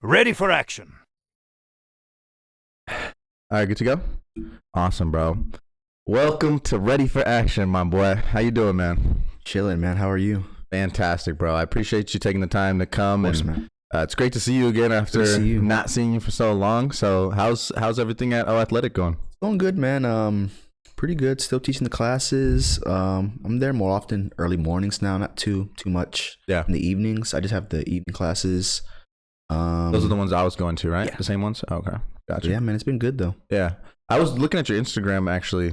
Ready for action. All right, good to go? Awesome, bro. Welcome to Ready for Action, my boy. How you doing, man? Chilling, man. How are you? Fantastic, bro. I appreciate you taking the time to come. Of course, and man. It's great to see you again after not seeing you for so long. So how's everything at O Athletic going? It's going good, man. Pretty good. Still teaching the classes. I'm there more often early mornings now, not too much in the evenings. I just have the evening classes. Those are the ones I was going to, right? Yeah. The same ones? Okay. Gotcha. Yeah, man. It's been good, though. Yeah. I was looking at your Instagram actually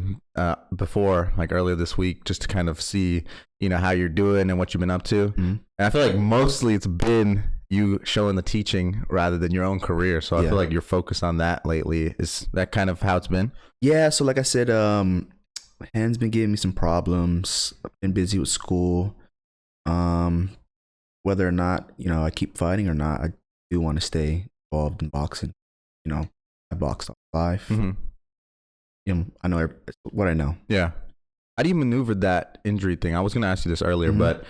before, like earlier this week, just to kind of see, how you're doing and what you've been up to. Mm-hmm. And I feel like mostly it's been you showing the teaching rather than your own career. So I feel like you're focused on that lately. Is that kind of how it's been? Yeah. So like I said, my hand's been giving me some problems. I've been busy with school. Whether or not, I keep fighting or not, I do want to stay involved in boxing. I boxed all my life. Mm-hmm. I know what I know. Yeah. How do you maneuver that injury thing? I was going to ask you this earlier, but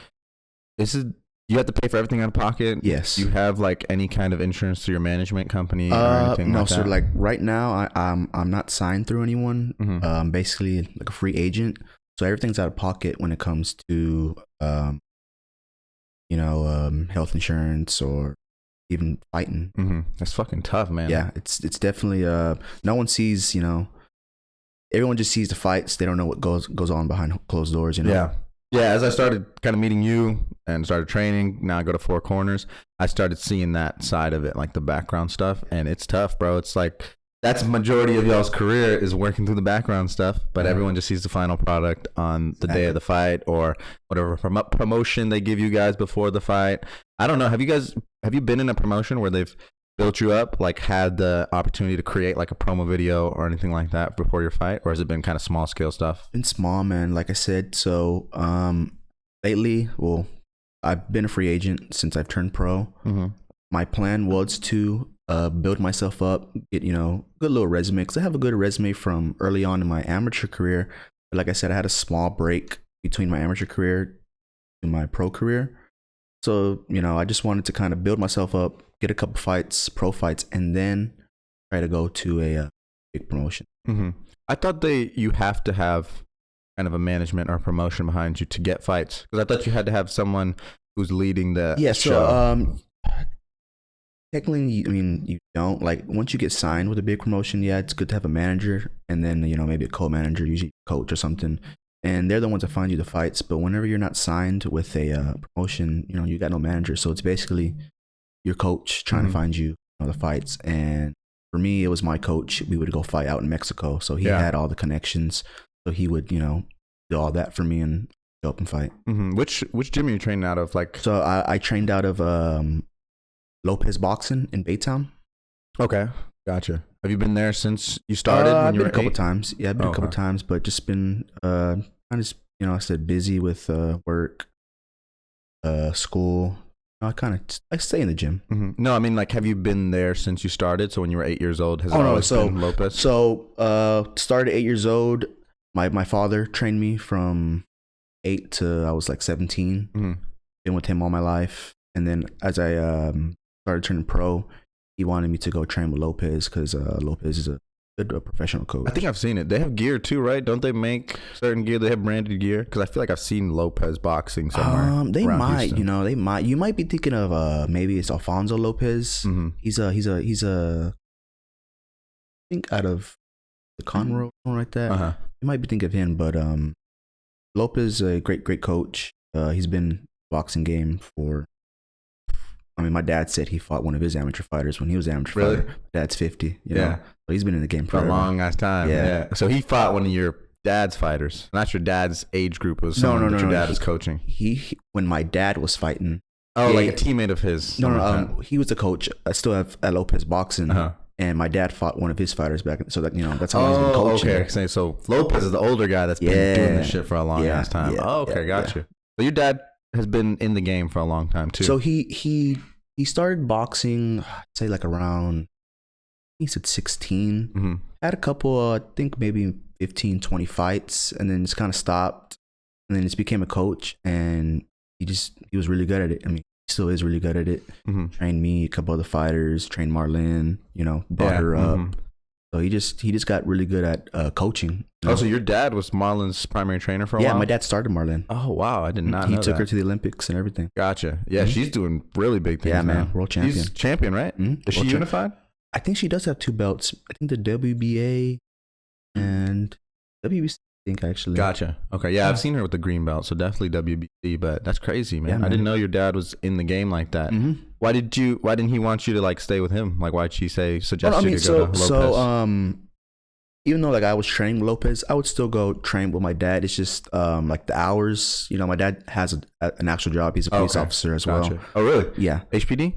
you have to pay for everything out of pocket? Yes. Do you have like any kind of insurance through your management company or anything like that? No, so like right now I'm not signed through anyone. Mm-hmm. Basically like a free agent. So everything's out of pocket when it comes to health insurance or even fighting. Mm-hmm. That's fucking tough, man. Yeah, it's definitely no one sees, everyone just sees the fights. They don't know what goes on behind closed doors, Yeah. As I started kind of meeting you and started training, now I go to Four Corners, I started seeing that side of it, like the background stuff, and it's tough, bro. It's like that's the majority of y'all's career is working through the background stuff, but everyone just sees the final product on the day of the fight or whatever promotion they give you guys before the fight. I don't know. Have you been in a promotion where they've built you up, like had the opportunity to create like a promo video or anything like that before your fight, or has it been kind of small scale stuff? Been small, man. Like I said, so lately, well, I've been a free agent since I've turned pro. Mm-hmm. My plan was to build myself up, get good little resume, because I have a good resume from early on in my amateur career. But like I said, I had a small break between my amateur career and my pro career. So I just wanted to kind of build myself up, get a couple fights, pro fights, and then try to go to a big promotion. Mm-hmm. I thought you have to have kind of a management or promotion behind you to get fights, because I thought you had to have someone who's leading the show. So technically, you don't. Like once you get signed with a big promotion, it's good to have a manager, and then maybe a co-manager, usually a coach or something. And they're the ones that find you the fights. But whenever you're not signed with a promotion, you got no manager. So it's basically your coach trying to find you the fights. And for me, it was my coach. We would go fight out in Mexico. So he had all the connections. So he would, do all that for me and go up and fight. Mm-hmm. Which gym are you training out of? So I trained out of Lopez Boxing in Baytown. Okay, gotcha. Have you been there since you started? I've been a couple times. Yeah, I've been a couple times, but just been I said busy with work, school. I stay in the gym. Mm-hmm. No, I mean have you been there since you started? So when you were 8 years old, has it always been Lopez? So started 8 years old. My father trained me from 8 to I was like 17. Mm-hmm. Been with him all my life, and then as I started turning pro, he wanted me to go train with Lopez because Lopez is a good professional coach. I think I've seen it. They have gear too, right? Don't they make certain gear? They have branded gear, because I feel like I've seen Lopez Boxing somewhere. They might, Houston. they might. You might be thinking of maybe it's Alfonso Lopez. Mm-hmm. He's I think out of the Conroe, something like that. Uh-huh. You might be thinking of him, but Lopez a great coach. He's been in the boxing game for. I mean, my dad said he fought one of his amateur fighters when he was an amateur fighter. Dad's 50. You know? So he's been in the game for a long ass time. Yeah. So he fought one of your dad's fighters. Not your dad's age group. It was someone that your dad was coaching. He when my dad was fighting. Oh, like a teammate of his. No. He was a coach. I still have at Lopez Boxing. Uh-huh. And my dad fought one of his fighters back. So that, that's how he's been coaching. Okay. So Lopez is the older guy that's been doing this shit for a long ass time. Gotcha. So your dad has been in the game for a long time too. So he started boxing, I'd say like around, he said 16. Mm-hmm. Had a couple, I think maybe 15, 20 fights, and then just kind of stopped. And then just became a coach, and he was really good at it. I mean, still is really good at it. Mm-hmm. Trained me, a couple other fighters, trained Marlene, you know, brought her up. Mm-hmm. So he just got really good at coaching. You know? Oh, so your dad was Marlon's primary trainer for a while? Yeah, my dad started Marlene. Oh, wow. I did not know He took that. her to the Olympics and everything. Gotcha. Yeah, she's doing really big things Yeah, now. man. World champion. She's champion, right? Mm-hmm. Is she unified? I think she does have 2 belts. I think the WBA and WBC, I think, actually. Gotcha. Okay. Yeah, I've seen her with the green belt, so definitely WBC, but that's crazy, man. Yeah, man. I didn't know your dad was in the game like that. Mm-hmm. Why didn't he want you to like stay with him? Like, why'd she suggest you to go to Lopez? So, even though like I was training with Lopez, I would still go train with my dad. It's just like the hours. You know, my dad has an actual job. He's a police officer as well. Oh, really? Yeah. HPD?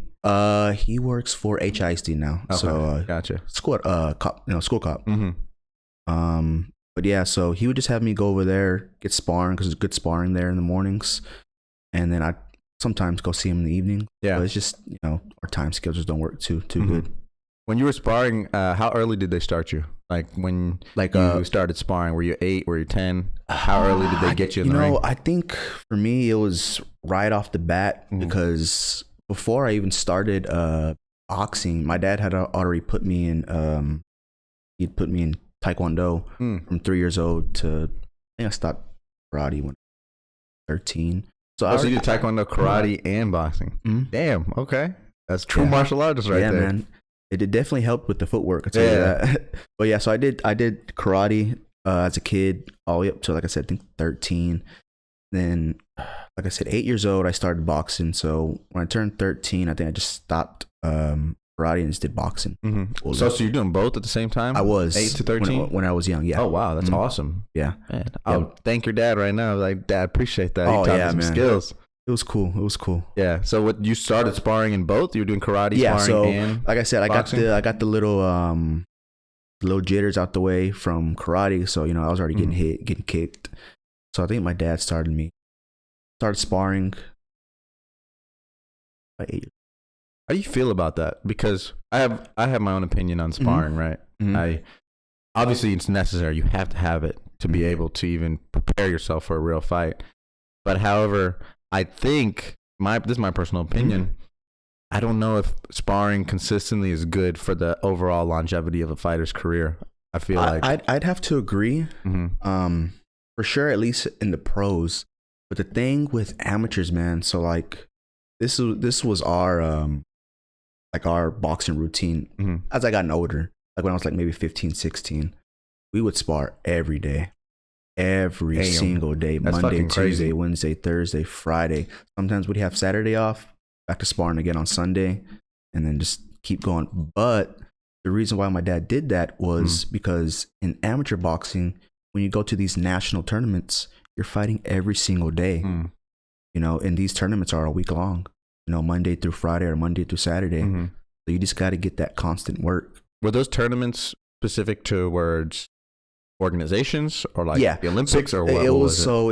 He works for HISD now. Okay. So Gotcha. school cop, school cop. Mm-hmm. But yeah, so he would just have me go over there, get sparring because there's good sparring there in the mornings, and then I sometimes go see him in the evening. Yeah. But it's just our time schedules don't work too good. When you were sparring, how early did they start you? Like when you started sparring, were you 8? Were you 10? How early did they get you in the ring? I think for me it was right off the bat because before I even started boxing, my dad had already put me in. He'd put me in Taekwondo from 3 years old to. I think I stopped karate when I was 13. So you did Taekwondo, karate, and boxing. Mm-hmm. Damn. Okay, that's true martial artist right there. Yeah, man. It definitely helped with the footwork. I tell you that. But yeah, so I did karate as a kid all the way up to, like I said, I think 13. Then, like I said, 8 years old, I started boxing. So when I turned 13, I think I just stopped karate and just did boxing. Mm-hmm. So you're doing both at the same time? I was 8 to 13 when I was young. Yeah. Oh wow, that's awesome. Yeah. Man, I'll thank your dad right now. Like, Dad, appreciate that. Oh, he taught yeah, me some man. skills. It was cool. Yeah. So what you started sparring in both? You were doing karate, Yeah. sparring, So and like I said, boxing? I got the little jitters out the way from karate. So I was already getting kicked. So I think my dad started sparring by 8 years. How do you feel about that? Because I have my own opinion on sparring, right? Mm-hmm. Obviously it's necessary. You have to have it to be able to even prepare yourself for a real fight. But however, I think this is my personal opinion. I don't know if sparring consistently is good for the overall longevity of a fighter's career. I feel like I'd have to agree. For sure, at least in the pros. But the thing with amateurs, man. So like, this was our our boxing routine. As I gotten older, like when I was like maybe 15, 16, we would spar every day. Every single day. That's Monday, fucking crazy. Tuesday, Wednesday, Thursday, Friday. Sometimes we'd have Saturday off, back to sparring again on Sunday, and then just keep going. But the reason why my dad did that was because in amateur boxing, when you go to these national tournaments, you're fighting every single day. And these tournaments are a week long, Monday through Friday or Monday through Saturday. So you just got to get that constant work. Were those tournaments specific towards organizations or like the Olympics, or what? It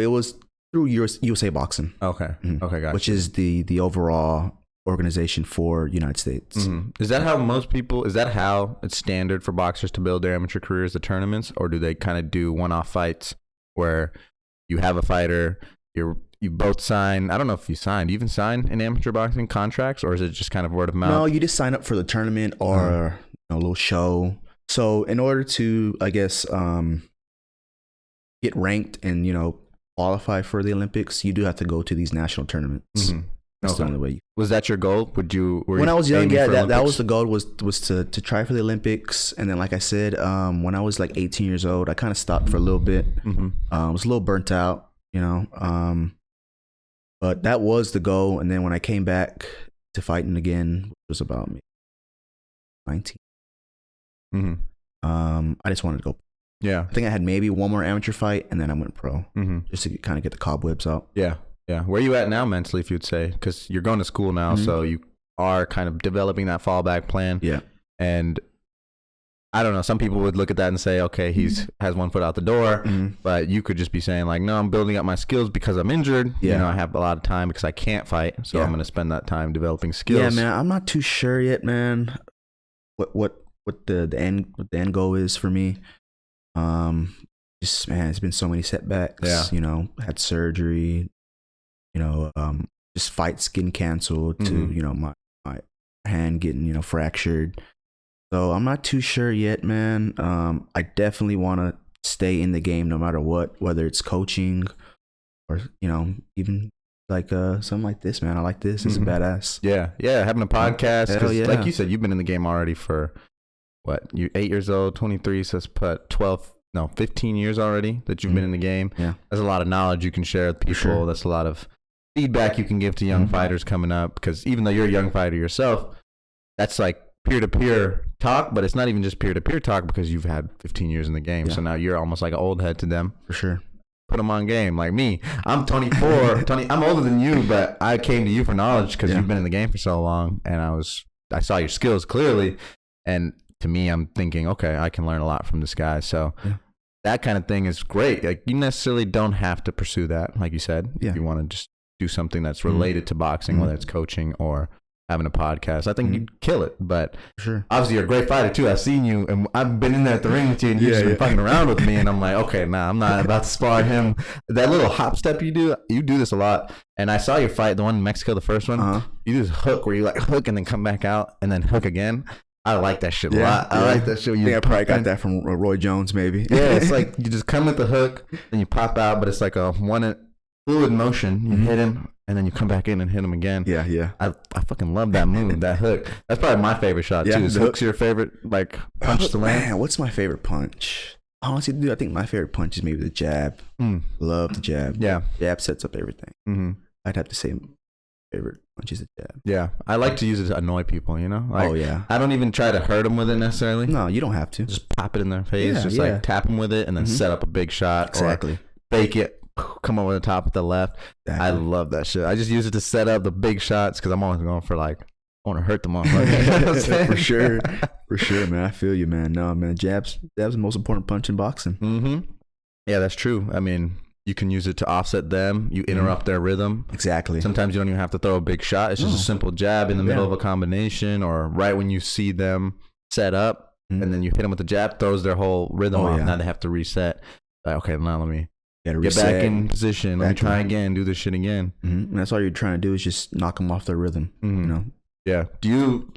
was through USA Boxing. Okay. Okay, gotcha. Which is the overall organization for United States. Is that how it's standard for boxers to build their amateur careers, the tournaments, or do they kind of do one-off fights where you have a fighter, you both sign? I don't know if you signed. Do you even sign in amateur boxing contracts, or is it just kind of word of mouth? No, you just sign up for the tournament or a little show. So in order to, I guess, get ranked and qualify for the Olympics, you do have to go to these national tournaments. That's the only way. Was that your goal? When I was young, that was the goal, was to try for the Olympics. And then, like I said, when I was like 18 years old, I kind of stopped for a little bit. I was a little burnt out, but that was the goal. And then when I came back to fighting again, which was about me 19. I just wanted to go. Yeah. I think I had maybe one more amateur fight, and then I went pro, just to kind of get the cobwebs out. Yeah. Where are you at now mentally, if you'd say? Because you're going to school now, so you are kind of developing that fallback plan. Yeah. And I don't know, some people would look at that and say, okay, has one foot out the door, but you could just be saying like, no, I'm building up my skills because I'm injured. Yeah. I have a lot of time because I can't fight, so I'm going to spend that time developing skills. Yeah, man, I'm not too sure yet, man. What the end goal is for me. Just, man, it's been so many setbacks. Yeah. Had surgery. just fights getting canceled to my hand getting fractured. So I'm not too sure yet, man. I definitely want to stay in the game no matter what, whether it's coaching or even like something like this, man. I like this. It's badass. Yeah, having a podcast. Hell yeah. Like you said, you've been in the game already for what? You're 8 years old, 23, so it's put 15 years already that you've been in the game. Yeah, there's a lot of knowledge you can share with people. Sure. That's a lot of feedback you can give to young fighters coming up, because even though you're a young fighter yourself, that's like peer-to-peer talk, but it's not even just peer-to-peer talk because you've had 15 years in the game. So now you're almost like an old head to them. For sure. Put them on game. Like me, I'm 24. I'm older than you, but I came to you for knowledge because you've been in the game for so long, and I saw your skills clearly, and to me, I'm thinking, okay, I can learn a lot from this guy. So that kind of thing is great. Like, you necessarily don't have to pursue that, like you said. If you want to just do something that's related to boxing, whether it's coaching or having a podcast, I think you'd kill it. But obviously you're a great fighter too. I've seen you, and I've been in there at the ring with you, and you've just been fucking around with me, and I'm like, okay, I'm not about to spar him. That little hop step you do this a lot. And I saw your fight, the one in Mexico, the first one. You do this hook where you like hook and then come back out and then hook again. I like that shit a lot. I like that shit. I probably got that from Roy Jones, maybe. Yeah, it's like you just come with the hook, then you pop out, but it's like a fluid motion. You hit him, and then you come back in and hit him again. Yeah. I fucking love that move, that hook. That's probably my favorite shot too. Is hook's your favorite punch to land? Man, what's my favorite punch? Honestly, dude, I think my favorite punch is maybe the jab. Love the jab. Yeah, jab sets up everything. I'd have to say favorite punch is the jab. Yeah, I like to use it to annoy people. Like, yeah. I don't even try to hurt them with it necessarily. No, you don't have to. Just pop it in their face. Like tap them with it, and then set up a big shot. Exactly. Or fake it. Come over the top with the left. Exactly. I love that shit. I just use it to set up the big shots because I'm always going for I want to hurt them all. For sure, man. I feel you, man. No, man. Jab's the most important punch in boxing. Yeah, that's true. I mean, you can use it to offset them. You interrupt their rhythm. Exactly. Sometimes you don't even have to throw a big shot. It's just a simple jab in the middle of a combination, or right when you see them set up, and then you hit them with the jab, throws their whole rhythm off. Now they have to reset. Like, okay, now let me get back in position. Let me try again. Do this shit again. And that's all you're trying to do is just knock them off their rhythm. Yeah. Do you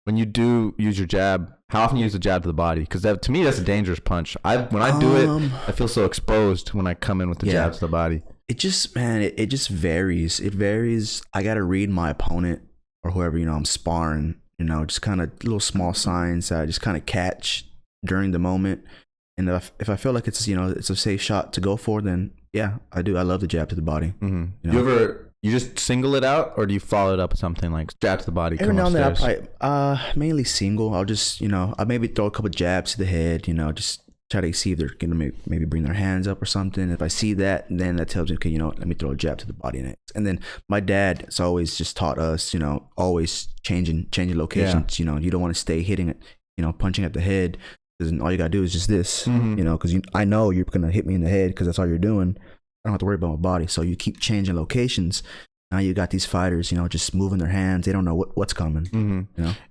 when you do use your jab? How often you use the jab to the body? Because to me, that's a dangerous punch. When I do it, I feel so exposed when I come in with the jab to the body. It just, man, it just varies. It varies. I got to read my opponent or whoever, I'm sparring, just kind of little small signs that I just kind of catch during the moment. And if I feel like it's, it's a safe shot to go for, then yeah, I do. I love the jab to the body. You just single it out, or do you follow it up with something like jab to the body? Every now and then I probably mainly single. I'll just I maybe throw a couple jabs to the head. Just try to see if they're gonna maybe bring their hands up or something. If I see that, then that tells me, okay, let me throw a jab to the body next. And then my dad's always just taught us, always changing locations. You don't want to stay hitting it, punching at the head. Because all you gotta do is just this, because I know you're gonna hit me in the head because that's all you're doing. I don't have to worry about my body. So you keep changing locations. Now you got these fighters, just moving their hands. They don't know what's coming.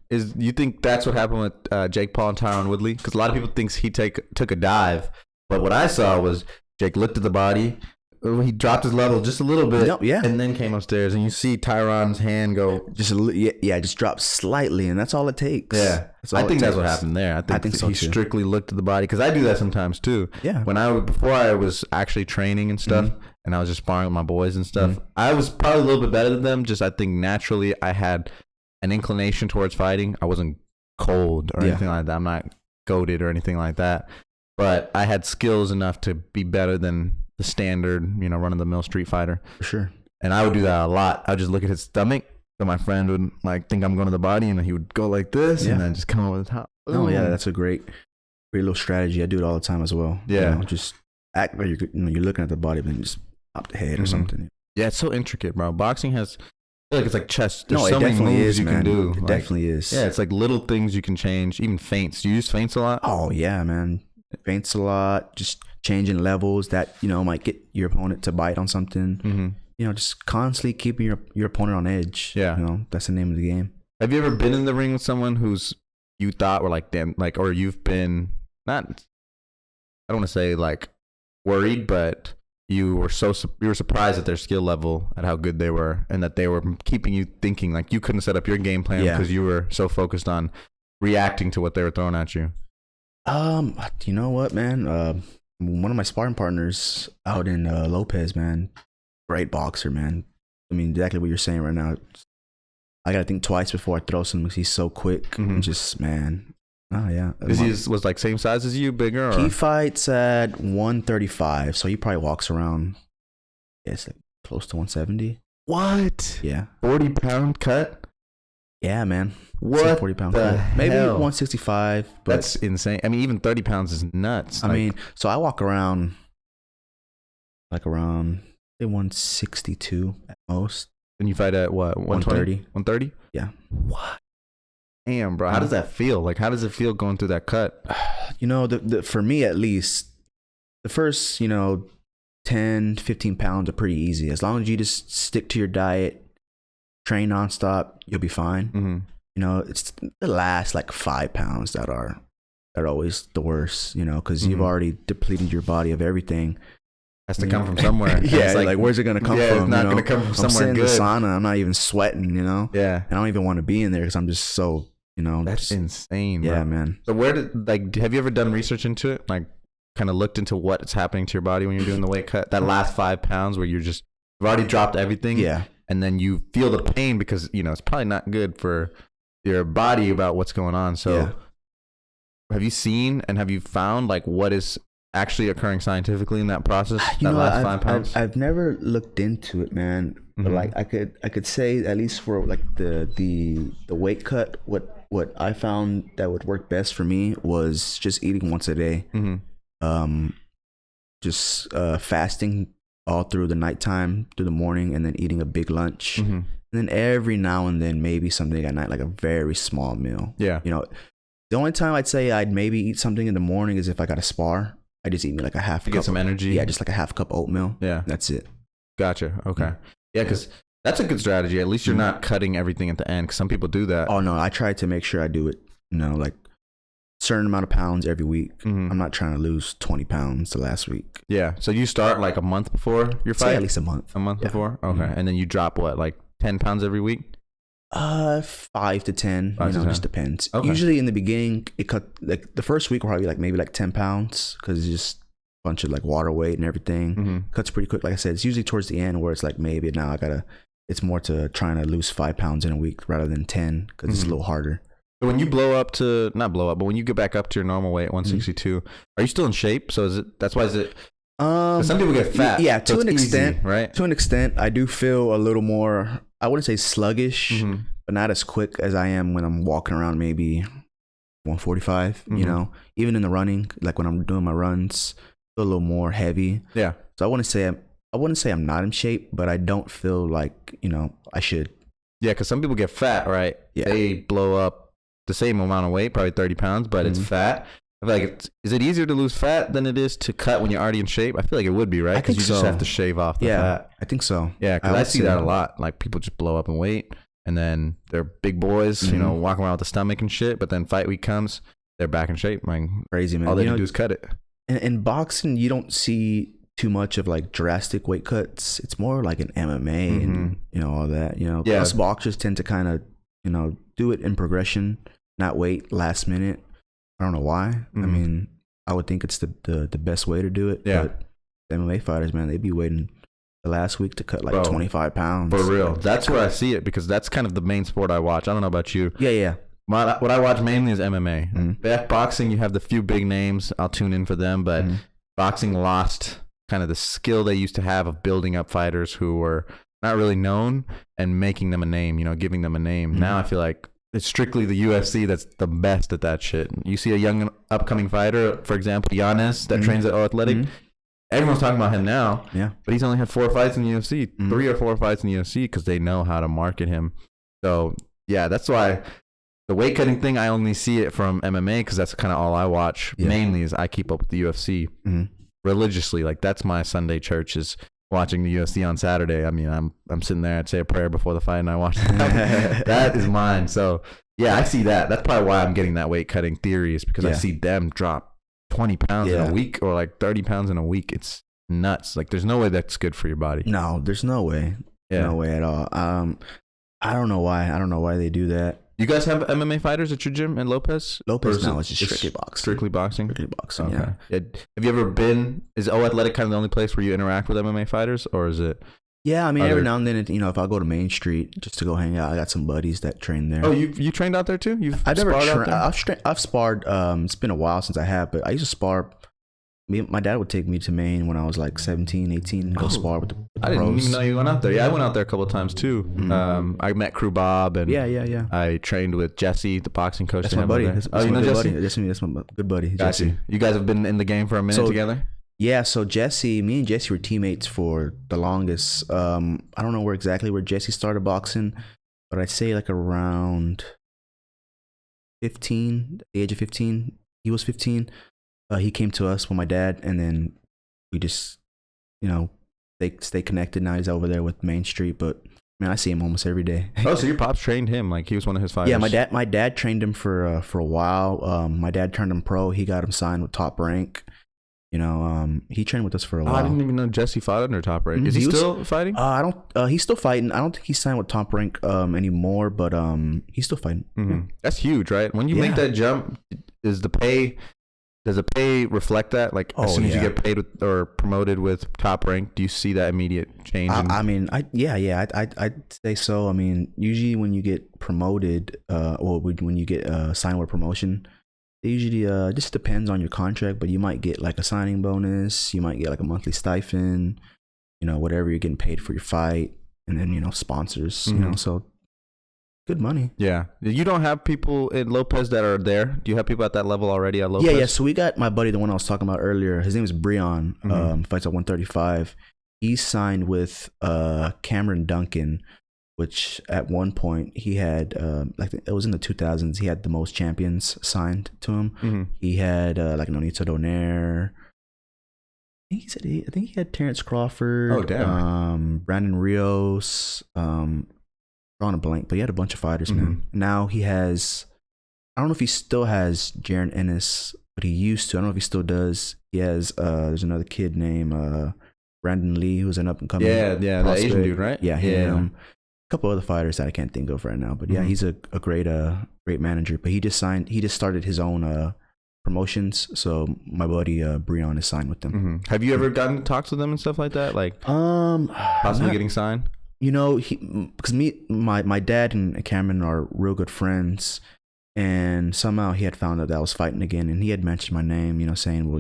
You think that's what happened with Jake Paul and Tyron Woodley? Because a lot of people think he took a dive, but what I saw was Jake looked at the body. He dropped his level just a little bit, and then came upstairs, and you see Tyron's hand go just drop slightly, and that's all it takes. Yeah, I think that's what happened there. I think so he too. Strictly looked at the body, because I do that sometimes too. Yeah, before I was actually training and stuff, and I was just sparring with my boys and stuff, I was probably a little bit better than them. Just I think naturally I had an inclination towards fighting. I wasn't cold or anything like that. I'm not goated or anything like that, but I had skills enough to be better than the standard, run-of-the-mill street fighter. For sure. And I would do that a lot. I would just look at his stomach, so my friend would think I'm going to the body, and then he would go like this, and then just come over the top. Oh yeah, that's a great little strategy. I do it all the time as well. Yeah, just act like you're looking at the body, then just pop the head or something. Yeah, it's so intricate, bro. Boxing has, I feel like it's like chess. There's so many moves you man. Can do. It definitely is. Yeah, it's like little things you can change. Even feints. Do you use feints a lot? Oh yeah, man. Feints a lot. Just changing levels that might get your opponent to bite on something. Just constantly keeping your opponent on edge. Yeah, that's the name of the game. Have you ever been in the ring with someone who's you thought were like damn, or you've been not? I don't want to say worried, but you were surprised at their skill level, at how good they were, and that they were keeping you thinking. Like you couldn't set up your game plan because you were so focused on reacting to what they were throwing at you. You know what, man? One of my sparring partners out in Lopez, man, great boxer, man. I mean, exactly what you're saying right now. I gotta think twice before I throw something because he's so quick. And just, man. Oh yeah. Was like same size as you, bigger? Or? He fights at 135, so he probably walks around. It's like close to 170. What? Yeah. 40-pound cut. Yeah, man. What? 40-pound the cut. Maybe hell? 165. But That's insane. I mean, even 30 pounds is nuts. I mean, so I walk around like around say 162 at most. And you fight at what? 130. 130? Yeah. What? Damn, bro. How does that feel? Like, how does it feel going through that cut? You know, for me at least, the first, 10, 15 pounds are pretty easy. As long as you just stick to your diet, train nonstop, you'll be fine. Mm-hmm. You know, it's the last like 5 pounds that are always the worst, because you've already depleted your body of everything. Has to come from somewhere. Yeah, like where's it gonna come from? It's not gonna come from somewhere I'm sitting good. in the sauna, I'm not even sweating, Yeah. and I don't even want to be in there because I'm just so, That's insane, bro. Yeah, man. So have you ever done research into it? Like, kind of looked into what's happening to your body when you're doing the weight cut? That last 5 pounds where you've already dropped everything. Yeah. And then you feel the pain because, it's probably not good for your body about what's going on. So have you seen and have you found like what is actually occurring scientifically in that process? Last 5 pounds? I've never looked into it, man. But like I could say at least for like the weight cut, what I found that would work best for me was just eating once a day. Just fasting all through the nighttime, through the morning, and then eating a big lunch. And then every now and then maybe something at night, like a very small meal. Yeah. The only time I'd say I'd maybe eat something in the morning is if I got a spar. I just eat me like a half cup. Get some energy. Yeah, just like a half cup oatmeal. Yeah. That's it. Gotcha. Okay. Yeah, because that's a good strategy. At least you're not cutting everything at the end, because some people do that. Oh, no. I try to make sure I do it, like certain amount of pounds every week. I'm not trying to lose 20 pounds the last week. Yeah. So you start like a month before your fight? Say at least a month. A month before? Okay. And then you drop what, like 10 pounds every week? 5 to 10. 5 to 10. Just depends. Okay. Usually in the beginning, it cut like the first week will probably like maybe like 10 pounds because it's just a bunch of like water weight and everything. Cuts pretty quick. Like I said, it's usually towards the end where it's like maybe now it's more to trying to lose 5 pounds in a week rather than 10 because it's a little harder. So when you not blow up, but when you get back up to your normal weight, 162, are you still in shape? So some people get fat. Yeah, so to an extent, easy, right? To an extent, I do feel a little more, I wouldn't say sluggish, but not as quick as I am when I'm walking around maybe 145, even in the running, like when I'm doing my runs, feel a little more heavy. Yeah. So I wouldn't say I'm not in shape, but I don't feel like, I should. Yeah, because some people get fat, right? Yeah. They blow up the same amount of weight, probably 30 pounds, but it's fat. I feel like is it easier to lose fat than it is to cut when you're already in shape? I feel like it would be, right? I think Because you just have to shave off the fat. I think so. Yeah, because I see that a lot. Like people just blow up in weight, and then they're big boys, walking around with the stomach and shit. But then fight week comes, they're back in shape. Like, crazy, man. All they do is cut it. In boxing, you don't see too much of like drastic weight cuts. It's more like an MMA and all that. Us boxers tend to kind of do it in progression, not wait last minute. I don't know why. I mean, I would think it's the best way to do it. Yeah. But the MMA fighters, man, they'd be waiting the last week to cut like 25 pounds. For real. That's where I see it because that's kind of the main sport I watch. I don't know about you. Yeah. What I watch mainly is MMA. Boxing, you have the few big names. I'll tune in for them, but boxing lost kind of the skill they used to have of building up fighters who were not really known and making them a name, giving them a name. Now I feel like it's strictly the UFC that's the best at that shit. You see a young upcoming fighter, for example, Giannis, that trains at Athletic. Everyone's talking about him now. Yeah. But he's only had 4 fights in the UFC, 3 or 4 fights in the UFC because they know how to market him. So, yeah, that's why the weight cutting thing, I only see it from MMA because that's kind of all I watch. Yeah. Mainly is I keep up with the UFC religiously. Like that's my Sunday church is watching the UFC on Saturday. I mean, I'm sitting there, I'd say a prayer before the fight and I watch that. That is mine. So yeah, I see that. That's probably why I'm getting that weight cutting theory is because I see them drop 20 pounds in a week or like 30 pounds in a week. It's nuts. Like there's no way that's good for your body. No, there's no way. Yeah. No way at all. I don't know why. I don't know why they do that. You guys have MMA fighters at your gym in Lopez? Lopez now is just strictly boxing. Strictly boxing? Strictly boxing, Okay. yeah. Have you ever been, is O Athletic kind of the only place where you interact with MMA fighters, or is it? Yeah, I mean, every now and then, if I go to Main Street just to go hang out, I got some buddies that train there. Oh, you trained out there too? I've never sparred out there? I've sparred. It's been a while since I have, but I used to spar. My dad would take me to Maine when I was like 17, 18, and go spar with the I didn't pros. even know you went out there. Yeah, I went out there a couple of times too. Mm-hmm. I met Crew Bob, and yeah. I trained with Jesse, the boxing coach. That's my buddy. You You know Jesse? That's my good buddy. Got Jesse. you. You guys have been in the game for a minute together? Yeah, so me and Jesse were teammates for the longest. I don't know exactly where Jesse started boxing, but I'd say like around 15, the age of 15. He was 15. He came to us with my dad, and then we just, they stay connected. Now he's over there with Main Street, but man, I see him almost every day. Oh, so your pops trained him, like he was one of his fighters? Yeah, my dad trained him for a while. My dad turned him pro. He got him signed with Top Rank. He trained with us for a while. I didn't even know Jesse fought under Top Rank. Is he still fighting? He's still fighting. I don't think he's signed with Top Rank anymore, but he's still fighting. Mm-hmm. Yeah. That's huge, right? When you make that jump, does the pay reflect that? Like as soon as you get paid or promoted with Top Rank, do you see that immediate change? I'd say so. I mean, usually when you get promoted, or when you get signed with promotion, it usually just depends on your contract, but you might get like a signing bonus, you might get like a monthly stipend, whatever you're getting paid for your fight, and then sponsors, so good money. Yeah. You don't have people in Lopez that are there? Do you have people at that level already at Lopez? Yeah. So we got my buddy, the one I was talking about earlier. His name is Breon. Fights at 135. He signed with Cameron Duncan, which at one point he had, it was in the 2000s, he had the most champions signed to him. Mm-hmm. He had like Nonito Donaire. I think he had Terrence Crawford. Oh, damn. Brandon Rios. Drawing a blank, but he had a bunch of fighters, man. Now he has, I don't know if he still has Jaron Ennis, but he used to. I don't know if he still does. He has, there's another kid named Brandon Lee, who's an up and coming. Yeah, the Asian dude, right? Yeah, him. A couple other fighters that I can't think of right now, but yeah, he's a great manager. But he just started his own promotions. So my buddy Breon is signed with them. Mm-hmm. Have you ever gotten to talks with them and stuff like that? Like possibly getting signed? Because my dad and Cameron are real good friends, and somehow he had found out that I was fighting again, and he had mentioned my name, saying, well,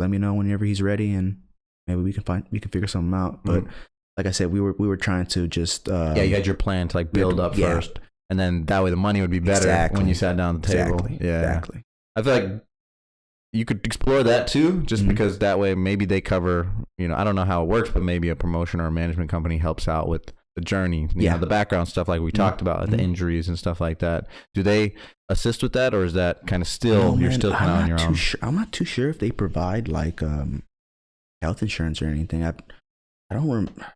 let me know whenever he's ready, and maybe we can figure something out. But like I said, we were trying to just you had your plan to like build up first, and then that way the money would be better when you sat down at the table. Exactly. I feel like you could explore that too, just because that way maybe they cover, I don't know how it works, but maybe a promotion or a management company helps out with the journey, the background stuff like we talked about, like the injuries and stuff like that. Do they assist with that, or is that kind of still, you're still kind of on your own? I'm not too sure if they provide like health insurance or anything. I don't remember.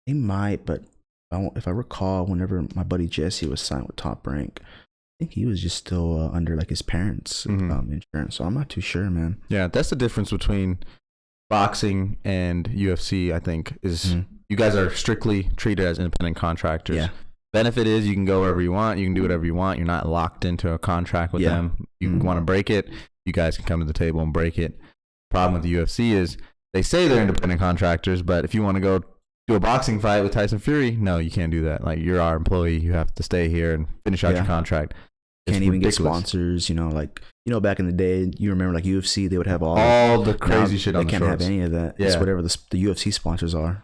They might, but if I recall, whenever my buddy Jesse was signed with Top Rank, I think he was just still under like his parents' insurance. So I'm not too sure, man. Yeah, that's the difference between boxing and UFC, I think, is you guys are strictly treated as independent contractors. Yeah. Benefit is you can go wherever you want. You can do whatever you want. You're not locked into a contract with them. You want to break it, you guys can come to the table and break it. Problem with the UFC is they say they're independent contractors, but if you want to go do a boxing fight with Tyson Fury, no, you can't do that. Like, you're our employee. You have to stay here and finish out your contract. Can't even get sponsors, back in the day, you remember like UFC, they would have all the crazy shit on the shorts. They can't have any of that. Yeah. It's whatever the UFC sponsors are.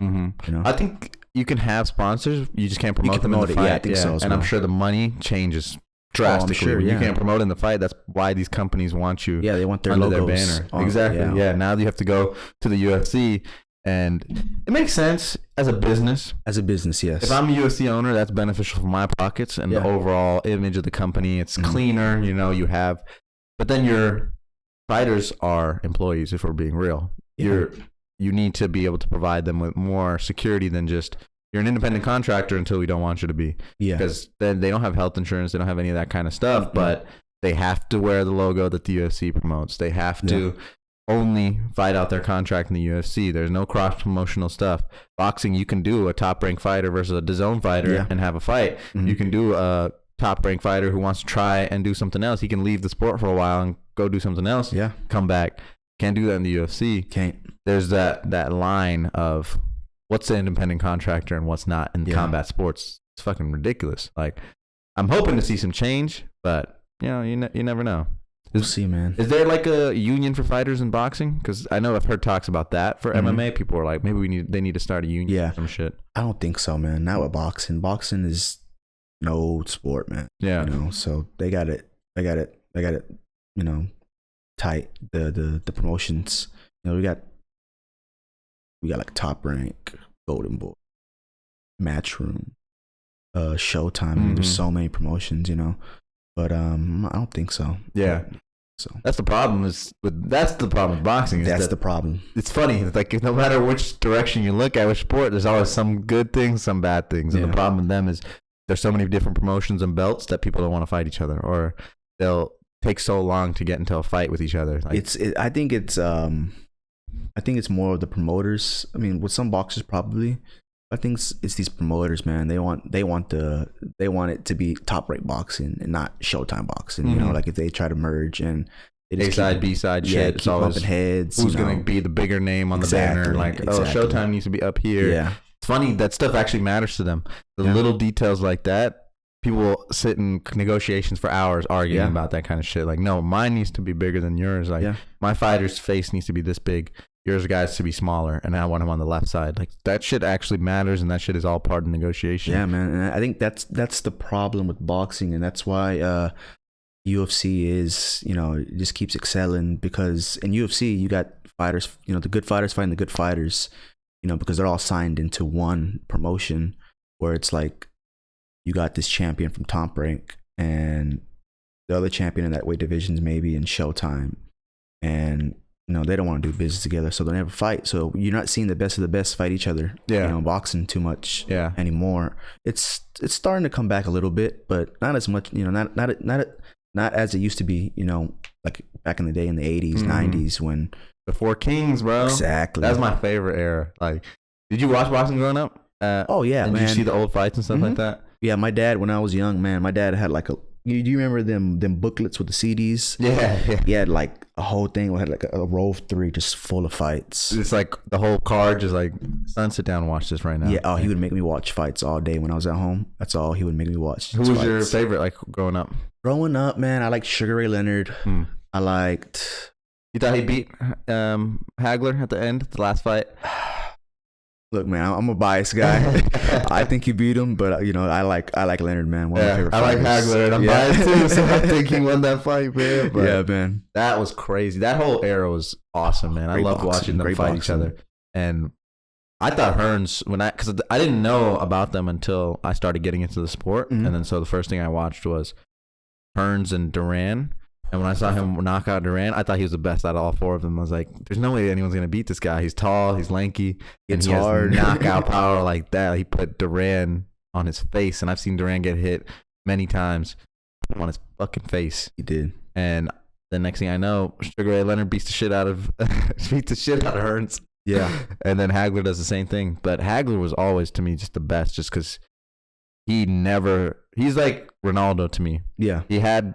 I think you can have sponsors, you just can't promote them in the fight. Yeah, I think so as well. I'm sure the money changes drastically. You can't promote in the fight. That's why these companies want you. Yeah, they want their under logos their banner. Exactly. Yeah. Now you have to go to the UFC. And it makes sense as a business. As a business, yes. If I'm a UFC owner, that's beneficial for my pockets and the overall image of the company. It's cleaner, you have. But then your fighters are employees, if we're being real. You need to be able to provide them with more security than just, you're an independent contractor until we don't want you to be. Yeah. Because then they don't have health insurance. They don't have any of that kind of stuff. But they have to wear the logo that the UFC promotes. They have to only fight out their contract in the UFC. There's no cross promotional stuff. Boxing, you can do a top ranked fighter versus a DAZN fighter and have a fight. You can do a top ranked fighter who wants to try and do something else. He can leave the sport for a while and go do something else. Yeah. Come back. Can't do that in the UFC. Can't. There's that line of what's an independent contractor and what's not in combat sports. It's fucking ridiculous. Like, I'm hoping to see some change, but you never know. We'll see, man. Is there like a union for fighters in boxing? Because I know I've heard talks about that for MMA. People are like, maybe they need to start a union or some shit. I don't think so, man. Not with boxing. Boxing is no sport, man. Yeah. So they got it, tight. The promotions. We got like Top Rank, Golden Boy, Matchroom, Showtime. I mean, there's so many promotions, But I don't think so. Yeah. So that's the problem. That's the problem with boxing. That's the problem. It's funny. It's like no matter which direction you look at with sport, there's always some good things, some bad things. And the problem with them is there's so many different promotions and belts that people don't want to fight each other, or they'll take so long to get into a fight with each other. Like, I think it's more of the promoters. I mean, with some boxers probably. I think it's these promoters, man. They want it to be top rate boxing and not Showtime boxing. Like if they try to merge and A side, B side shit. It's always bumping heads. Who's gonna be the bigger name on the banner? Like, Showtime needs to be up here. Yeah. It's funny that stuff actually matters to them. The little details like that. People will sit in negotiations for hours arguing about that kind of shit. Like, no, mine needs to be bigger than yours. Like, my fighter's face needs to be this big. Yours guys to be smaller, and I want him on the left side. Like, that shit actually matters, and that shit is all part of negotiation. Yeah, man. And I think that's the problem with boxing, and that's why UFC is, it just keeps excelling, because in UFC you got fighters, the good fighters fighting the good fighters, because they're all signed into one promotion, where it's like you got this champion from Top Rank and the other champion in that weight division is maybe in Showtime, and they don't want to do business together, so they'll never fight. So you're not seeing the best of the best fight each other. Boxing too much anymore. It's starting to come back a little bit, but not as much. Not as it used to be. Like back in the day in the 80s, 90s when before Kings, bro. Exactly. That's my favorite era. Like, did you watch boxing growing up? Oh yeah, and man. Did you see the old fights and stuff like that? Yeah, my dad, when I was young, man, my dad had like do you remember them booklets with the CDs? Yeah. He had like a whole thing where had like a row of 3 just full of fights. It's like the whole card just like, son, sit down and watch this right now. Yeah. Oh, he would make me watch fights all day when I was at home. That's all he would make me watch. Who was your favorite, like, growing up? Growing up, man, I liked Sugar Ray Leonard. I liked. You thought he beat Hagler at the end, the last fight? Look, man, I'm a biased guy. I think he beat him, but I like Leonard, man. One of my favorite fighters. I like Hagler, and I'm biased too, so I think he won that fight, man. But yeah, man, that was crazy. That whole era was awesome, man. I loved watching them fight each other. And I thought Hearns, because I didn't know about them until I started getting into the sport, and then so the first thing I watched was Hearns and Duran. And when I saw him knock out Duran, I thought he was the best out of all 4 of them. I was like, there's no way anyone's going to beat this guy. He's tall, he's lanky, and he has knockout power like that. He put Duran on his face, and I've seen Duran get hit many times. Put him on his fucking face. He did. And the next thing I know, Sugar Ray Leonard beats the shit out of Hearns. Yeah. And then Hagler does the same thing. But Hagler was always, to me, just the best, just because he's like Ronaldo to me. Yeah. He had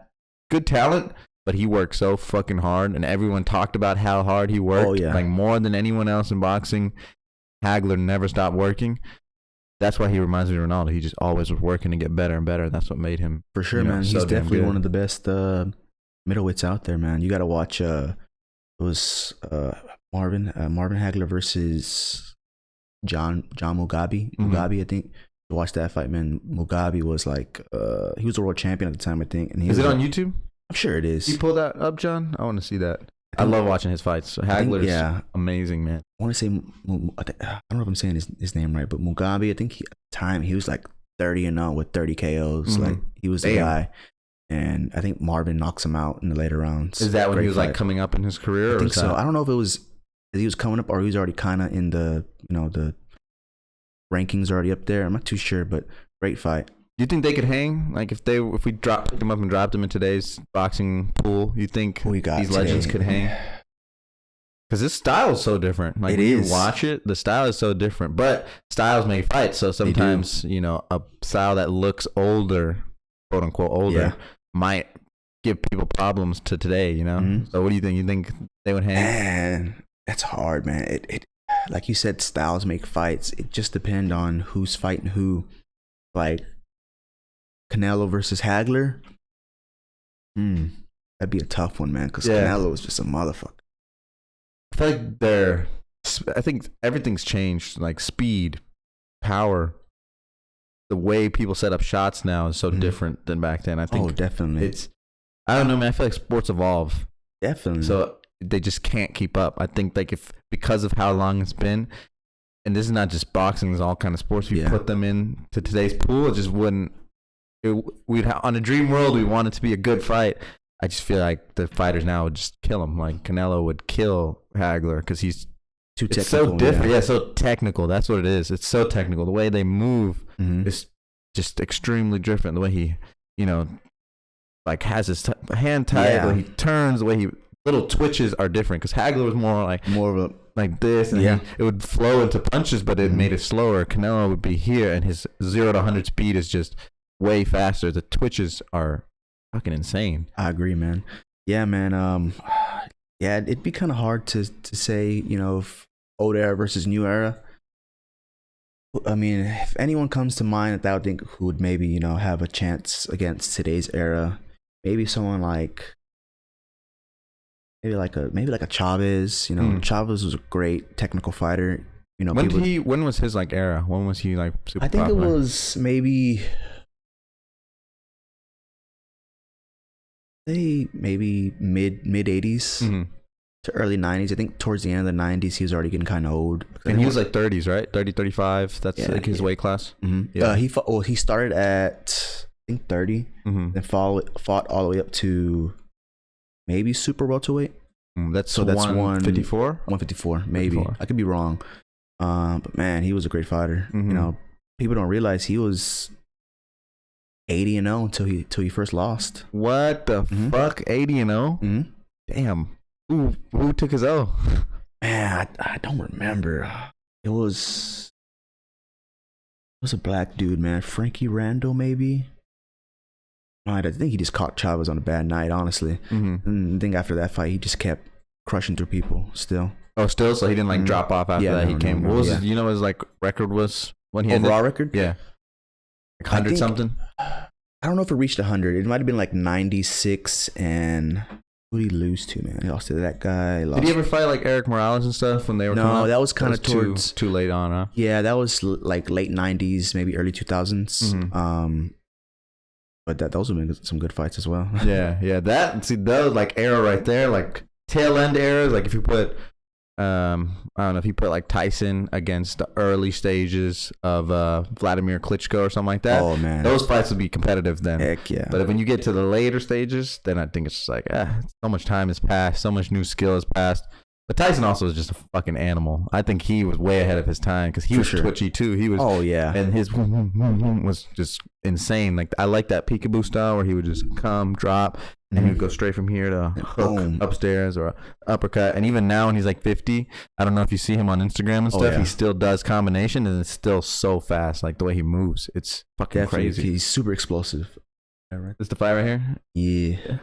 good talent, but he worked so fucking hard, and everyone talked about how hard he worked. Oh, yeah. Like, more than anyone else in boxing. Hagler never stopped working. That's why he reminds me of Ronaldo. He just always was working to get better and better. That's what made him, for sure, man. He's definitely one of the best middleweights out there, man. You got to watch. It was Marvin Hagler versus John Mugabe. Mugabe, I think. Watch that fight, man. Mugabe was like, he was a world champion at the time, I think. And is it on YouTube? I'm sure it is. You pull that up, John? I want to see that. I love watching his fights. Hagler's amazing, man. I want to say, I don't know if I'm saying his name right, but Mugabe, I think at the time he was like 30-0 with 30 KOs. Like, he was the guy. And I think Marvin knocks him out in the later rounds. Is that when he was like coming up in his career? I think so. I don't know if it was he was coming up or he was already kind of in the the rankings already up there. I'm not too sure, but great fight. Do you think they could hang? Like, if we picked them up and dropped them in today's boxing pool, you think these legends could hang? Because this style is so different. Like It when is. you watch it, the style is so different. But styles make fights. So sometimes, you know, a style that looks older, quote unquote older, might give people problems to today, you know? Mhm. So what do you think? You think they would hang? Man, that's hard, man. It like you said, styles make fights. It just depends on who's fighting who. Like Canelo versus Hagler. That'd be a tough one, man. Because Canelo is just a motherfucker. I feel like I think everything's changed. Like speed, power, the way people set up shots now is so different than back then. I think definitely. I don't know, man. I feel like sports evolve. Definitely. So they just can't keep up. I think like because of how long it's been, and this is not just boxing, it's all kind of sports. If you put them in to today's pool, it just wouldn't. On a dream world, we want it to be a good fight. I just feel like the fighters now would just kill him. Like Canelo would kill Hagler because he's too technical. It's so different. Yeah, so technical. That's what it is. It's so technical. The way they move is just extremely different. The way he, you know, like has his hand tied, the way he turns, the way he little twitches are different. Because Hagler was more of a like this, and it would flow into punches, but it made it slower. Canelo would be here, and his 0 to 100 speed is just way faster. The twitches are fucking insane. I agree, man. Yeah, man. Yeah, it'd be kind of hard to say, you know, if old era versus new era. I mean, if anyone comes to mind that I would think who would maybe, you know, have a chance against today's era, maybe someone like maybe like a Chavez. You know, Chavez was a great technical fighter. You know, when was his like era? When was he like super I think popular? it was maybe mid 80s to early 90s. I think towards the end of the 90s he was already getting kind of old, and he was like 30s, right? 30, 35. That's like his weight class. He started at I think 30 and fought all the way up to maybe super welterweight. That's 154 154 maybe. 154. I could be wrong, but man, he was a great fighter. You know, people don't realize he was 80-0 until he first lost. What the fuck? 80-0? Damn. Who took his L? Man, I don't remember. It was a black dude, man. Frankie Randall, maybe. I think he just caught Chavez on a bad night, honestly. And I think after that fight, he just kept crushing through people still. Oh, still? So he didn't like drop off after that? He came. What was his, you know, his like record was when he overall record? Yeah. Like 100 something? I don't know if it reached 100. It might have been like 96. And who did he lose to, man? He lost to that guy. Did he ever fight like Eric Morales and stuff when they were coming up? That was kind of towards too late on, huh? Yeah, that was like late 90s, maybe early 2000s. But those have been some good fights as well. Yeah. That like era right there, like tail end eras. Like if you put, I don't know if you put like Tyson against the early stages of Vladimir Klitschko or something like that. Oh man, those fights would be competitive then. Heck yeah. But when you get to the later stages, then I think it's just like so much time has passed, so much new skill has passed. But Tyson also was just a fucking animal. I think he was way ahead of his time because he was twitchy too. He was. Oh yeah. And his was just insane. Like I like that peekaboo style where he would just come, drop, and he would go straight from here to hook upstairs or uppercut. And even now when he's like 50, I don't know if you see him on Instagram and stuff, he still does combination and it's still so fast. Like the way he moves, it's fucking crazy. He's super explosive. This is the fight right here? Yeah.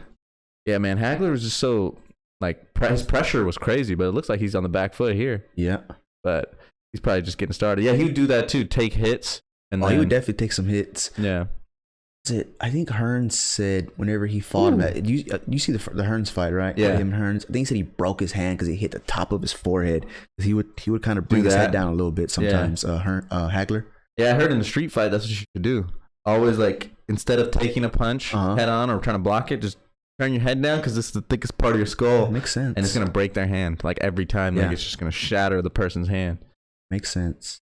Yeah, man. Hagler was just so... Like his pressure was crazy, but it looks like he's on the back foot here. Yeah, but he's probably just getting started. Yeah, he would do that too. Take hits, and he would definitely take some hits. Yeah, I think Hearns said whenever he fought him, you see the Hearns fight, right? Yeah, him and Hearns. I think he said he broke his hand because he hit the top of his forehead. He would kind of bring his head down a little bit sometimes. Hagler. Yeah, I heard in the street fight that's what you should do. Always like instead of taking a punch head on or trying to block it, just turn your head down because this is the thickest part of your skull. Makes sense. And it's going to break their hand like every time. Like it's just going to shatter the person's hand. Makes sense.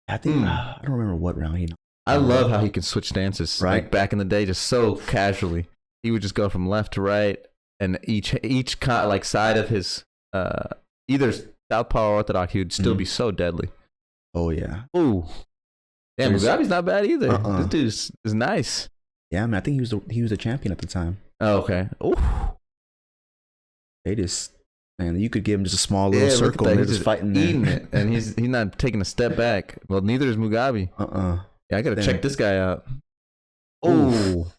I think, I don't remember what round he knocked. I love how he can switch stances. Right. Like back in the day, just so casually. He would just go from left to right and each like side of his either southpaw or orthodox, he would still be so deadly. Oh, yeah. Ooh. Damn, Mugabe's not bad either. This dude is nice. Yeah, I mean, I think he was the champion at the time. Oh, okay. Ooh. They just And you could give him just a small little look at circle that. and they're He's just fighting there. eating it, and he's not taking a step back. Well, neither is Mugabe. Yeah, I gotta check this guy out. Oh,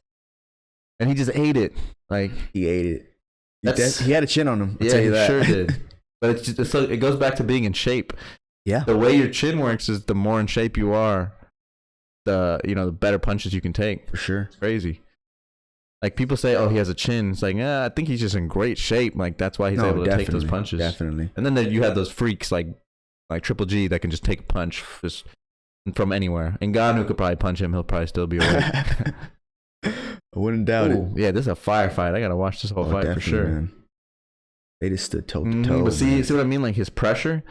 and he just ate it. Like he ate it. He had a chin on him. I'll tell you that. Sure did. But it goes back to being in shape. Yeah. The way your chin works is the more in shape you are, the better punches you can take. For sure. It's crazy. Like people say, oh, he has a chin. It's like, I think he's just in great shape. Like that's why he's able to take those punches. Definitely. And then you have those freaks like Triple G that can just take a punch just from anywhere. And Ngannou could probably punch him. He'll probably still be awake. I wouldn't doubt it. Yeah, this is a firefight. I gotta watch this whole fight for sure. Man. They just stood toe to toe. But see what I mean? Like his pressure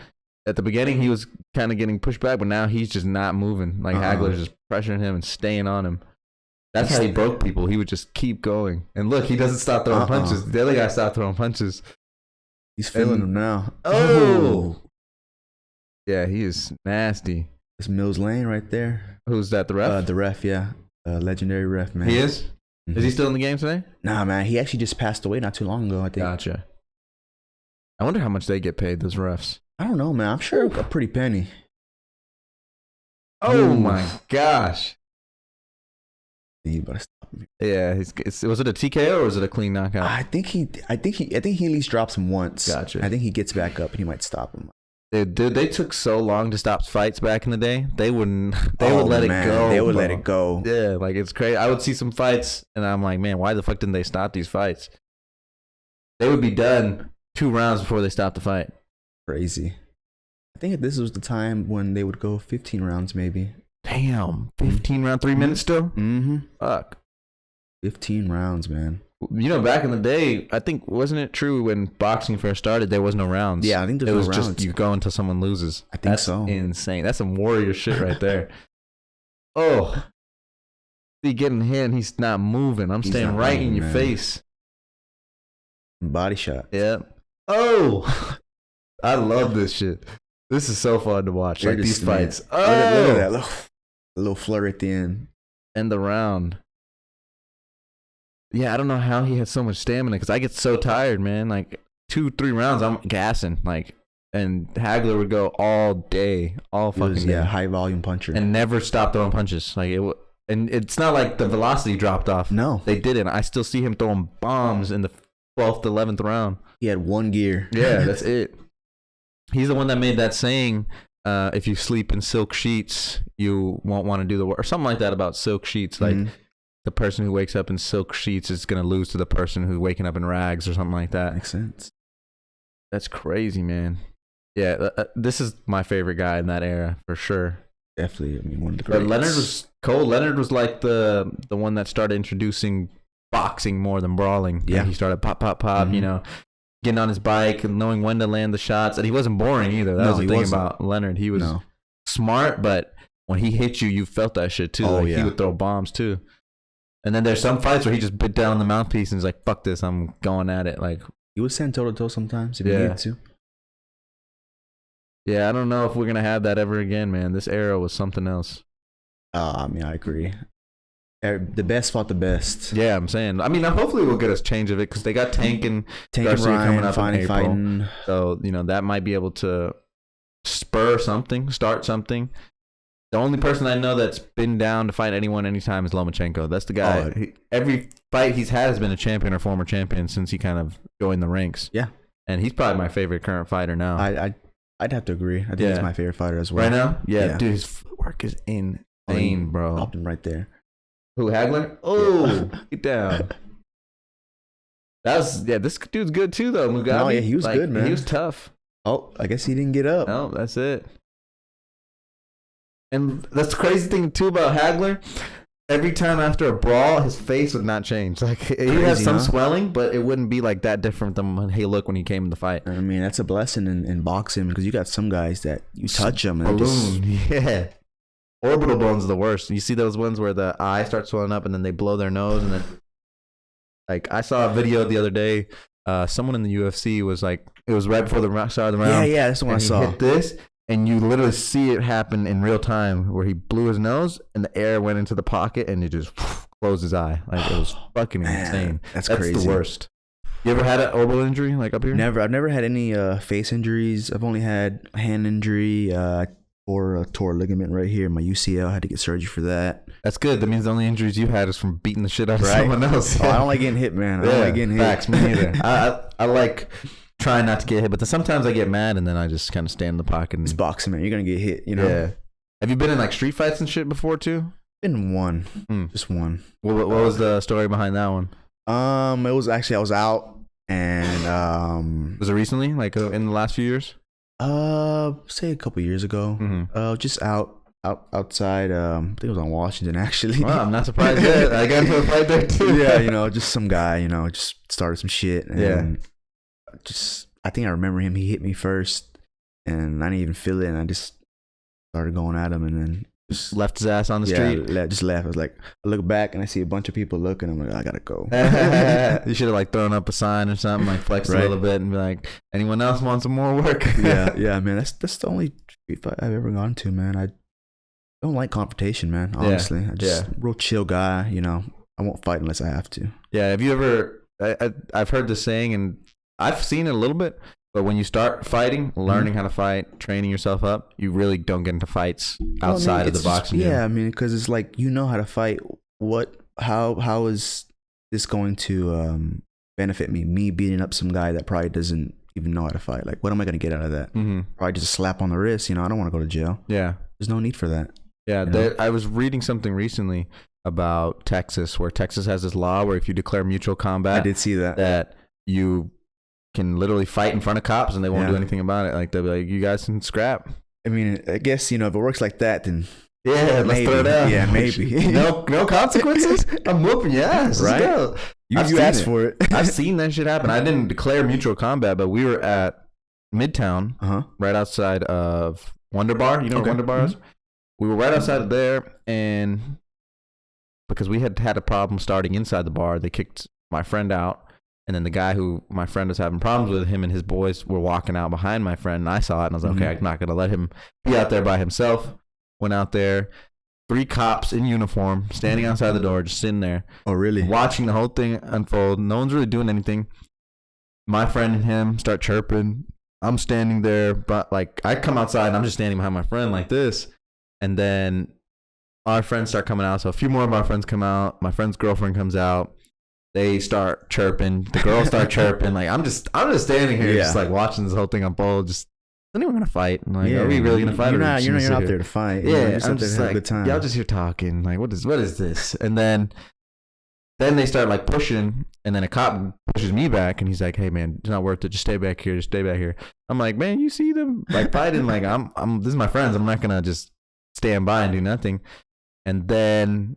at the beginning, he was kind of getting pushed back, but now he's just not moving. Like Hagler's just pressuring him and staying on him. That's how he broke people. He would just keep going. And look, he doesn't stop throwing punches. The other guy stopped throwing punches. He's feeling them now. Oh. Yeah, he is nasty. It's Mills Lane right there. Who's that, the ref? The ref, yeah. Legendary ref, man. He is? Mm-hmm. Is he still in the game today? Nah, man. He actually just passed away not too long ago, I think. Gotcha. I wonder how much they get paid, those refs. I don't know, man. I'm sure a pretty penny. Oh, my gosh. You better stop him. Yeah, was it a TKO or was it a clean knockout? I think he at least drops him once. Gotcha. I think he gets back up and he might stop him. Dude, they took so long to stop fights back in the day. They wouldn't. They would let it go. They would let it go. Yeah, like it's crazy. I would see some fights and I'm like, man, why the fuck didn't they stop these fights? They would be done 2 rounds before they stopped the fight. Crazy. I think this was the time when they would go 15 rounds, maybe. Damn, 15 round, 3 minutes still? Mm-hmm. Fuck. 15 rounds, man. Back in the day, I think, wasn't it true when boxing first started, there was no rounds? Yeah, I think there was no rounds. It was just you go until someone loses. I think so. That's insane. That's some warrior shit right there. Oh. He getting hit and he's not moving. He's staying right in your face. Body shot. Yeah. Oh. I love this shit. This is so fun to watch. Like these fights. Oh. Look at that. A little flurry at the end. End the round. Yeah, I don't know how he had so much stamina because I get so tired, man. Like 2-3 rounds, I'm gassing. And Hagler would go all day, all fucking day. Yeah, high volume puncher, and never stop throwing punches. And it's not like the velocity dropped off. No, they didn't. I still see him throwing bombs in the 12th, 11th round. He had 1 gear. Yeah, that's it. He's the one that made that saying. If you sleep in silk sheets, you won't want to do the work, or something like that about silk sheets. Like the person who wakes up in silk sheets is going to lose to the person who's waking up in rags or something like that. Makes sense. That's crazy, man. Yeah, this is my favorite guy in that era for sure. Definitely, I mean, one of the greats. But Leonard was cold. Leonard was like the one that started introducing boxing more than brawling. Yeah, he started pop, getting on his bike and knowing when to land the shots. And he wasn't boring either. That was the thing about Leonard. He was smart, but when he hit you, you felt that shit too. Oh, He would throw bombs too. And then there's some fights where he just bit down the mouthpiece and he's like, fuck this, I'm going at it. Like he would send toe to toe sometimes if he needed to. Yeah, I don't know if we're going to have that ever again, man. This era was something else. I mean, I agree. The best fought the best. Yeah, I'm saying. I mean, hopefully we'll get a change of it because they got Tank and Garcia coming up in April. Fighting. So, that might be able to start something. The only person I know that's been down to fight anyone anytime is Lomachenko. That's the guy. Every fight he's had has been a champion or former champion since he kind of joined the ranks. Yeah. And he's probably my favorite current fighter now. I'd have to agree. I think he's my favorite fighter as well. Right now? Yeah. Dude, his footwork is insane, bro. Popped him right there. Who, Hagler? Oh, get down. This dude's good too, though. Mugabe. Oh, yeah, he was good, man. He was tough. Oh, I guess he didn't get up. No, that's it. And that's the crazy thing too about Hagler. Every time after a brawl, his face would not change. Like he has some swelling, but it wouldn't be like that different than when he looked when he came in the fight. I mean, that's a blessing in boxing because you got some guys that you touch them and yeah. Orbital bones are the worst. You see those ones where the eye starts swelling up and then they blow their nose and then, like, I saw a video the other day. Someone in the UFC was like, it was right before the start of the round. Yeah, that's the one I saw. He hit this, and you literally see it happen in real time where he blew his nose and the air went into the pocket and it just closed his eye. Like, it was fucking insane. That's crazy. The worst. You ever had an elbow injury like up here? Never. I've never had any face injuries. I've only had a hand injury or a tore ligament right here. My UCL, had to get surgery for that. That's good. That means the only injuries you had is from beating the shit out of someone else. Oh, I don't like getting hit, man. I don't like getting hit. Facts, me neither. I like trying not to get hit, but then sometimes I get mad and then I just kind of stand in the pocket. It's boxing, man. You're gonna get hit, you know. Yeah. Have you been in like street fights and shit before too? Been one, just one. What was the story behind that one? It was actually I was out and Was it recently, like in the last few years? Say a couple years ago. Just outside. I think it was on Washington actually. Wow, I'm not surprised yet. I got into a fight there too. Yeah, you know, just some guy, you know, just started some shit. And I think I remember him. He hit me first, and I didn't even feel it, and I just started going at him, and then just left his ass on the street. Just left. I was like, I look back and I see a bunch of people looking. I'm like, I gotta go. You should have like thrown up a sign or something, like flex a little bit and be like, anyone else want some more work? yeah, man. That's the only street fight I've ever gone to, man. I don't like confrontation, man. Honestly, I just real chill guy. You know, I won't fight unless I have to. Yeah. Have you ever? I've heard this saying, and I've seen it a little bit. But when you start fighing, learning how to fight, training yourself up, you really don't get into fights outside of the boxing gym. Yeah, I mean, because it's like, you know how to fight. How is this going to benefit me? Me beating up some guy that probably doesn't even know how to fight. Like, what am I going to get out of that? Probably just a slap on the wrist. You know, I don't want to go to jail. Yeah. There's no need for that. Yeah, I was reading something recently about Texas, where Texas has this law where if you declare mutual combat, I did see that you can literally fight in front of cops and they won't do anything about it. Like, they'll be like, you guys can scrap. I mean, I guess, you know, if it works like that, then let's throw it out. Yeah, maybe. no consequences. I'm whooping your ass. Right? You asked for it. I've seen that shit happen. I didn't declare mutual combat, but we were at Midtown, right outside of Wonder Bar. You know where Wonder Bar is? We were right outside of there, and because we had a problem starting inside the bar, they kicked my friend out. And then the guy who my friend was having problems with, him and his boys were walking out behind my friend, and I saw it, and I was like, okay, I'm not going to let him be out there by himself. Went out there, 3 cops in uniform, standing outside the door, just sitting there. Oh, really? Watching the whole thing unfold. No one's really doing anything. My friend and him start chirping. I'm standing there, but like, I come outside, and I'm just standing behind my friend like this. And then our friends start coming out. So a few more of our friends come out. My friend's girlfriend comes out. They start chirping. The girls start chirping. Like, I'm just standing here, just like watching this whole thing unfold. Just, is anyone gonna fight? I'm like, are we really gonna fight? You're not out there to fight. Yeah, you're I'm just like, have a good time. Y'all just here talking. Like, what is this? And then they start like pushing, and then a cop pushes me back, and he's like, hey man, it's not worth it. Just stay back here. Just stay back here. I'm like, man, you see them like fighting? Like, I'm. This is my friends. I'm not gonna just stand by and do nothing. And then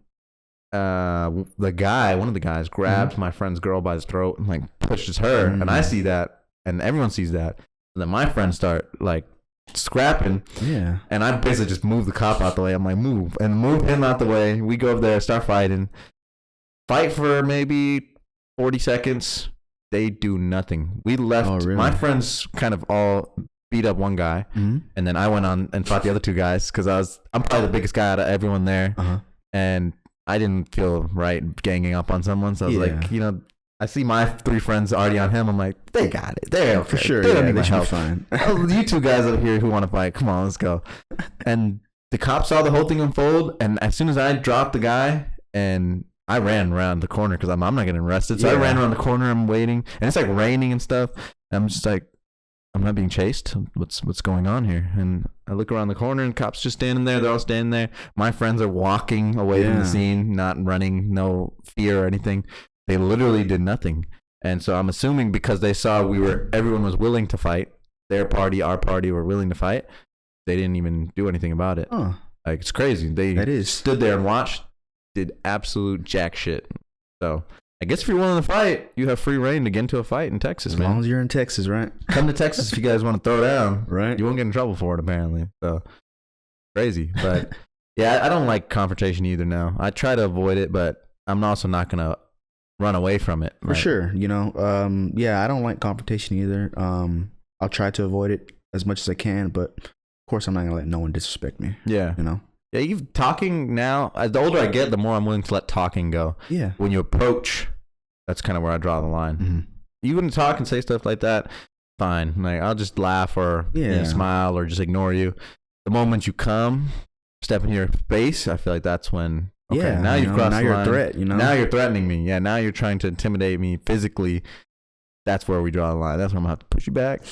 one of the guys grabs my friend's girl by his throat and like pushes her, and I see that, and everyone sees that. And then my friends start like scrapping, and I basically just move the cop out the way. I'm like, move him out the way. We go up there, start fight for maybe 40 seconds. They do nothing. We left. Oh, really? My friends kind of all beat up one guy, and then I went on and fought the other 2 guys because I'm probably the biggest guy out of everyone there, and I didn't feel right ganging up on someone, so I was like, you know, I see my 3 friends already on him. I'm like, they got it. They're okay. For sure. They don't need they my should help. be fine. Oh, you 2 guys over here who want to fight, come on, let's go. And the cops saw the whole thing unfold, and as soon as I dropped the guy, and I ran around the corner because I'm not getting arrested, so I ran around the corner. I'm waiting, and it's like raining and stuff. And I'm just like, I'm not being chased. What's going on here? And I look around the corner, and cops just standing there. They're all standing there. My friends are walking away from the scene, not running, no fear or anything. They literally did nothing. And so I'm assuming because they saw everyone was willing to fight, their party, our party were willing to fight, they didn't even do anything about it. Like, it's crazy. They stood there and watched, did absolute jack shit. So I guess if you're willing to fight, you have free reign to get into a fight in Texas, man. As long as you're in Texas, right? Come to Texas if you guys want to throw down. Right. You won't get in trouble for it, apparently. So, crazy. But, yeah, I don't like confrontation either now. I try to avoid it, but I'm also not going to run away from it. For sure. You know, I don't like confrontation either. I'll try to avoid it as much as I can, but, of course, I'm not going to let no one disrespect me. Yeah. You know? Yeah, you talking now, the older I get, the more I'm willing to let talking go. Yeah. When you approach, that's kind of where I draw the line. you wouldn't talk and say stuff like that, fine. Like I'll just laugh or smile or just ignore you. The moment you come, step in your space, I feel like that's when. Okay, now you've crossed the line. Now you're a threat. Now you're threatening me. Yeah, now you're trying to intimidate me physically. That's where we draw the line. That's where I'm gonna have to push you back.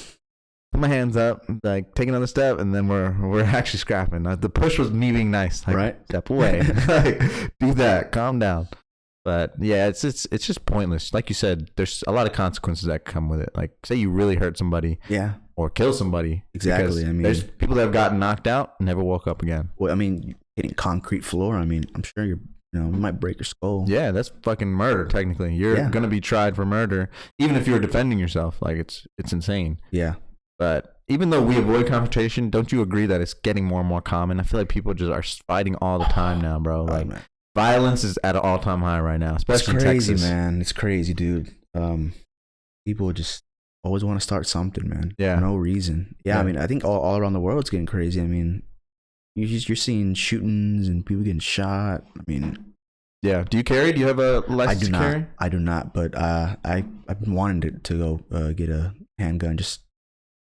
Put my hands up, like take another step, and then we're actually scrapping. The push was me being nice, like, right? Step away, like, do that, calm down. But yeah, it's just pointless. Like you said, there's a lot of consequences that come with it. Like say you really hurt somebody, or kill somebody. Exactly. I mean, there's people that have gotten knocked out, never woke up again. Well, I mean, hitting concrete floor. I mean, I'm sure you might break your skull. Yeah, that's fucking murder. Technically, you're gonna be tried for murder, even if you're defending yourself. Like it's insane. Yeah. But even though we avoid confrontation, don't you agree that it's getting more and more common? I feel like people just are fighting all the time now, bro. Like violence is at an all-time high right now, especially in Texas. It's crazy, man. It's crazy, dude. People just always want to start something, man. Yeah. For no reason. Yeah, I mean, I think all around the world it's getting crazy. I mean, you're seeing shootings and people getting shot. I mean, yeah. Do you carry? Do you have a license to carry? I do not, but I've been wanting to go get a handgun. Just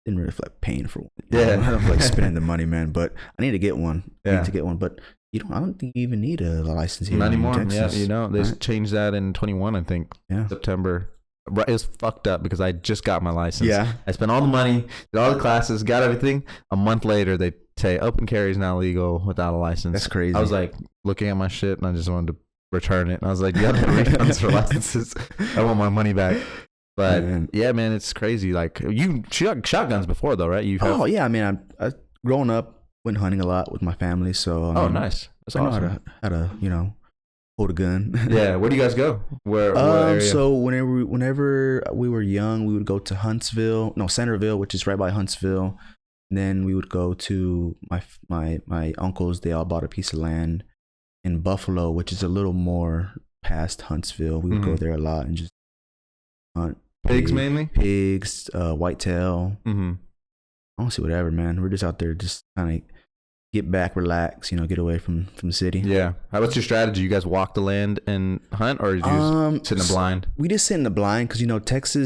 didn't really feel like paying for one. I don't feel like spending the money, man. But I need to get one. I need to get one, but I don't think you even need a license here. Not anymore. In Texas. Yeah, they changed that in 21, I think. Yeah. September. It was fucked up because I just got my license. Yeah. I spent all the money, did all the classes, got everything. A month later, they say open carry is now legal without a license. That's crazy. I was like looking at my shit and I just wanted to return it. And I was like, you have to refunds for licenses. I want my money back. But yeah, man, it's crazy. Like you shot shotguns before though, right? Yeah. I mean, I growing up went hunting a lot with my family, so nice. That's awesome. Know how to hold a gun. Yeah. Where do you guys go? What area? So whenever we were young, we would go to Centerville, which is right by Huntsville. And then we would go to my uncles. They all bought a piece of land in Buffalo, which is a little more past Huntsville. We would go there a lot and just hunt. Pigs mainly? Pigs, whitetail. Honestly, whatever, man. We're just out there just kind of get back, relax, get away from the city. Yeah. What's your strategy? You guys walk the land and hunt, or do you sit in the blind? We just sit in the blind because Texas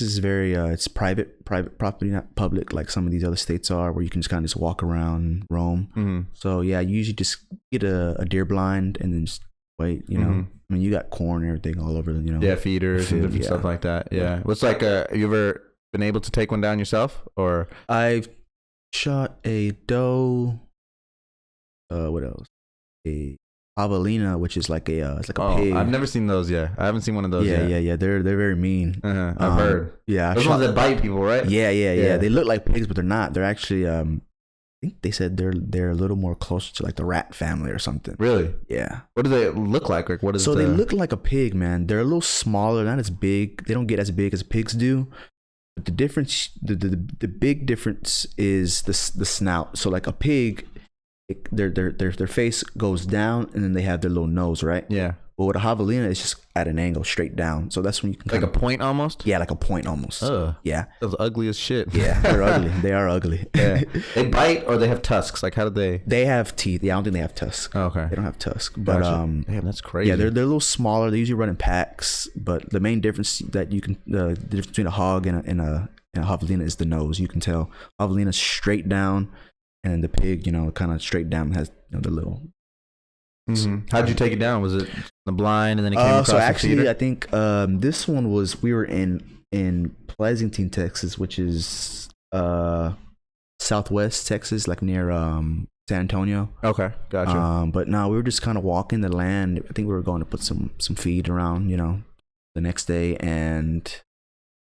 is very it's private property, not public like some of these other states are, where you can just kind of just walk around and roam. So yeah, you usually just get a deer blind and then just wait. I mean, you got corn and everything all over. Yeah, feeders and different stuff like that. Yeah. What's like have you ever been able to take one down yourself, or? I've shot a doe. What else? A javelina, which is like it's like a pig. I've never seen those yet. I haven't seen one of those yet. Yeah. They're very mean. I've heard. Yeah, those ones that bite people, right? Yeah. They look like pigs, but they're not. They're actually I think they said they're a little more closer to like the rat family or something. Really? Yeah. What do they look like? Like what is? So they look like a pig, man. They're a little smaller, not as big. They don't get as big as pigs do. But the difference, the big difference is the snout. So like a pig, their face goes down and then they have their little nose, right? Yeah. But with a javelina, it's just at an angle, straight down. So that's when you can like a point almost. Yeah, like a point almost. Yeah. Those ugly as shit. Yeah, they're ugly. They are ugly. Yeah. They bite or they have tusks. Like how do they? They have teeth. Yeah, I don't think they have tusks. Oh, okay. They don't have tusks. But damn, that's crazy. Yeah, they're a little smaller. They usually run in packs. But the main difference that you can the difference between a hog and a javelina is the nose. You can tell javelina's straight down, and the pig, kind of straight down, has the little. How'd you take it down? Was it the blind and then it came across so actually the feeder? I think this one we were in Pleasanton, Texas, which is southwest Texas, like near San Antonio. Okay, gotcha. But no, we were just kind of walking the land. I think we were going to put some feed around, the next day, and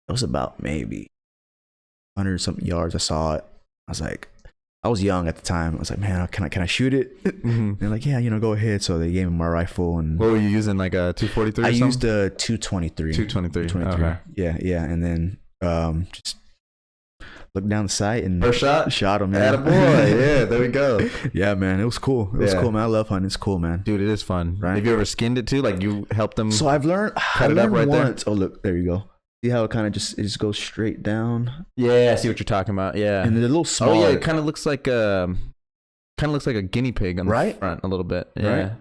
it was about maybe 100 something yards. I saw it. I was like, I was young at the time. I was like, man, can I shoot it? And they're like, yeah, go ahead. So they gave me my rifle. And what were you using, like a 243? I used a 223. 223. Okay. Yeah. And then just looked down the sight and first shot him. Yeah, boy. Yeah, there we go. Yeah, man, it was cool. It was cool, man. I love hunting. It's cool, man. Dude, it is fun. Right? Have you ever skinned it too? Like you helped them? So I've learned. I learned right once. There. Oh, look, there you go. See how it kind of just goes straight down? Yeah, I see what you're talking about. Yeah, and they're a little smaller. Oh yeah, it kind of looks like a guinea pig on the front a little bit. Yeah, right?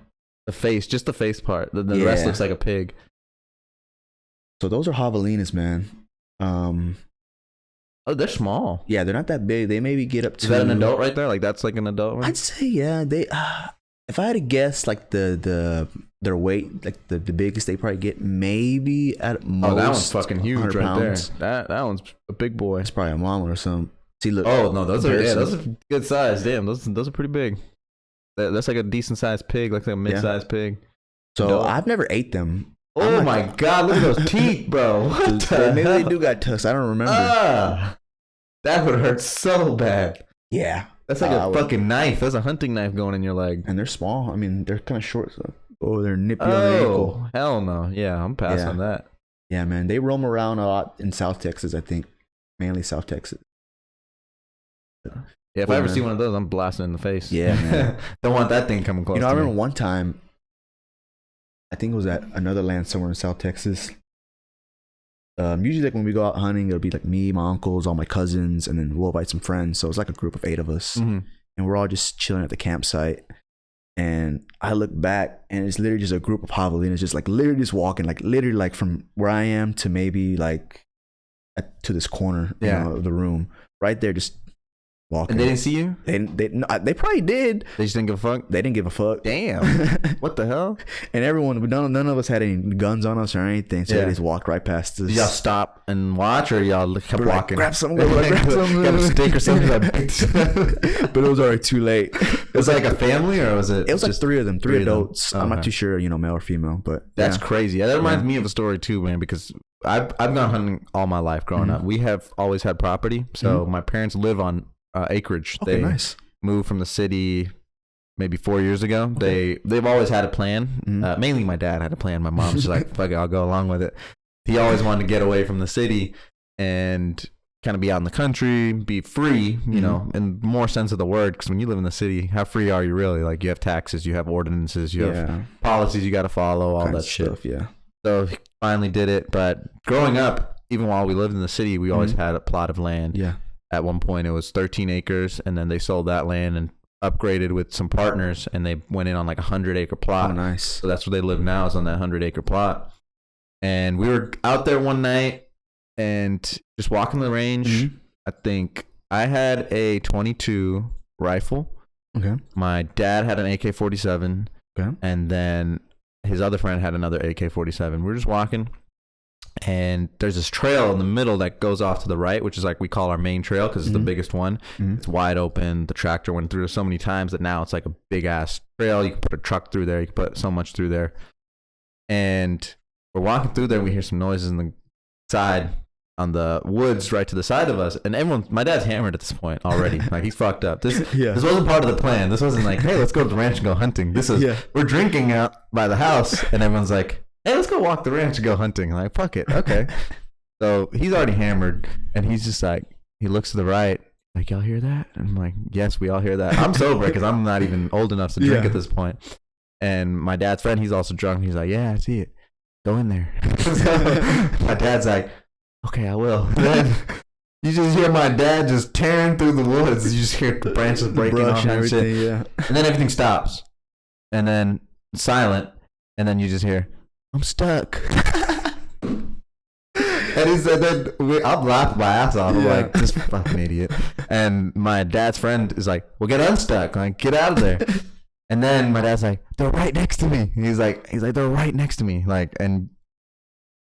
The face, just the face part. The rest looks like a pig. So those are javelinas, man. Oh, they're small. Yeah, they're not that big. They maybe get up to. Is that an adult right there? Like that's like an adult one? I'd say yeah. They if I had to guess, like their weight, like the biggest they probably get, maybe at most. Oh, that one's fucking huge right pounds. there. That one's a big boy. It's probably a mama or something. See, look. Oh no, those are good size. Damn, those are pretty big. That's like a decent sized pig, like a mid sized pig. So adult. I've never ate them. Oh my god, look at those teeth, bro. What the maybe hell? they do got tusks. I don't remember. That would hurt so bad. Yeah. That's like a fucking knife. That's a hunting knife going in your leg. And they're small. I mean, they're kind of short. So they're nippy on the ankle. Hell no. Yeah, I'm passing on that. Yeah, man. They roam around a lot in South Texas, I think. Mainly South Texas. Yeah, if I ever see one of those, I'm blasting in the face. Yeah, man. Don't want that thing coming close to me. I remember one time, I think it was at another land somewhere in South Texas. Usually, like when we go out hunting, it'll be like me, my uncles, all my cousins, and then we'll invite some friends. So it's like a group of 8 of us, and we're all just chilling at the campsite. And I look back, and it's literally just a group of javelinas, just like literally just walking, like literally like from where I am to maybe like to this corner, of the room, right there, just walking. And they didn't see you? They probably did. They just didn't give a fuck? They didn't give a fuck. Damn. What the hell? And everyone, none of us had any guns on us or anything, so they just walked right past us. Did y'all stop and watch, or y'all kept walking? Grab something. Grab Got a stick or something? But it was already too late. It was like a family, or was it? It was like 3 of them, 3 adults. I'm not too sure, male or female, but that's crazy. Yeah, that reminds me of a story too, man, because I've gone hunting all my life growing up. We have always had property, so my parents live on acreage. Okay, they moved from the city maybe 4 years ago. Okay. They've always had a plan. Mainly my dad had a plan. My mom's just like, fuck it, I'll go along with it. He always wanted to get away from the city and kind of be out in the country, be free, you know, in more sense of the word. Because when you live in the city, how free are you really? Like, you have taxes, you have ordinances, you have policies you got to follow, all that shit. Stuff, yeah. So he finally did it. But growing up, even while we lived in the city, we always had a plot of land. Yeah. At one point, it was 13 acres, and then they sold that land and upgraded with some partners, and they went in on like a 100-acre plot. Oh, nice. So that's where they live now, is on that 100-acre plot. And we were out there one night and just walking the range. I think I had a .22 rifle. Okay. My dad had an AK-47. Okay. And then his other friend had another AK-47. We were just walking. And there's this trail in the middle that goes off to the right, which is like we call our main trail because it's the biggest one. It's wide open. The tractor went through so many times that now it's like a big ass trail. You can put a truck through there. You can put so much through there. And we're walking through there, and we hear some noises in the side on the woods right to the side of us. And my dad's hammered at this point already. Like, he's fucked up. This wasn't part of the plan. This wasn't like, hey, let's go to the ranch and go hunting. This is we're drinking out by the house, and everyone's like, hey, let's go walk the ranch and go hunting. I'm like, fuck it. Okay. So he's already hammered, and he's just like, he looks to the right, like, y'all hear that? And I'm like, yes, we all hear that. I'm sober because I'm not even old enough to drink at this point. And my dad's friend, he's also drunk. He's like, yeah, I see it. Go in there. So my dad's like, okay, I will. Then you just hear my dad just tearing through the woods. You just hear the branches breaking off and shit. Yeah. And then everything stops. And then silent. And then you just hear, I'm stuck. And he said that I'm laughing my ass off. I'm like, this fucking idiot. And my dad's friend is like, well, get unstuck. Like, get out of there. And then my dad's like, they're right next to me. He's like, they're right next to me. Like, and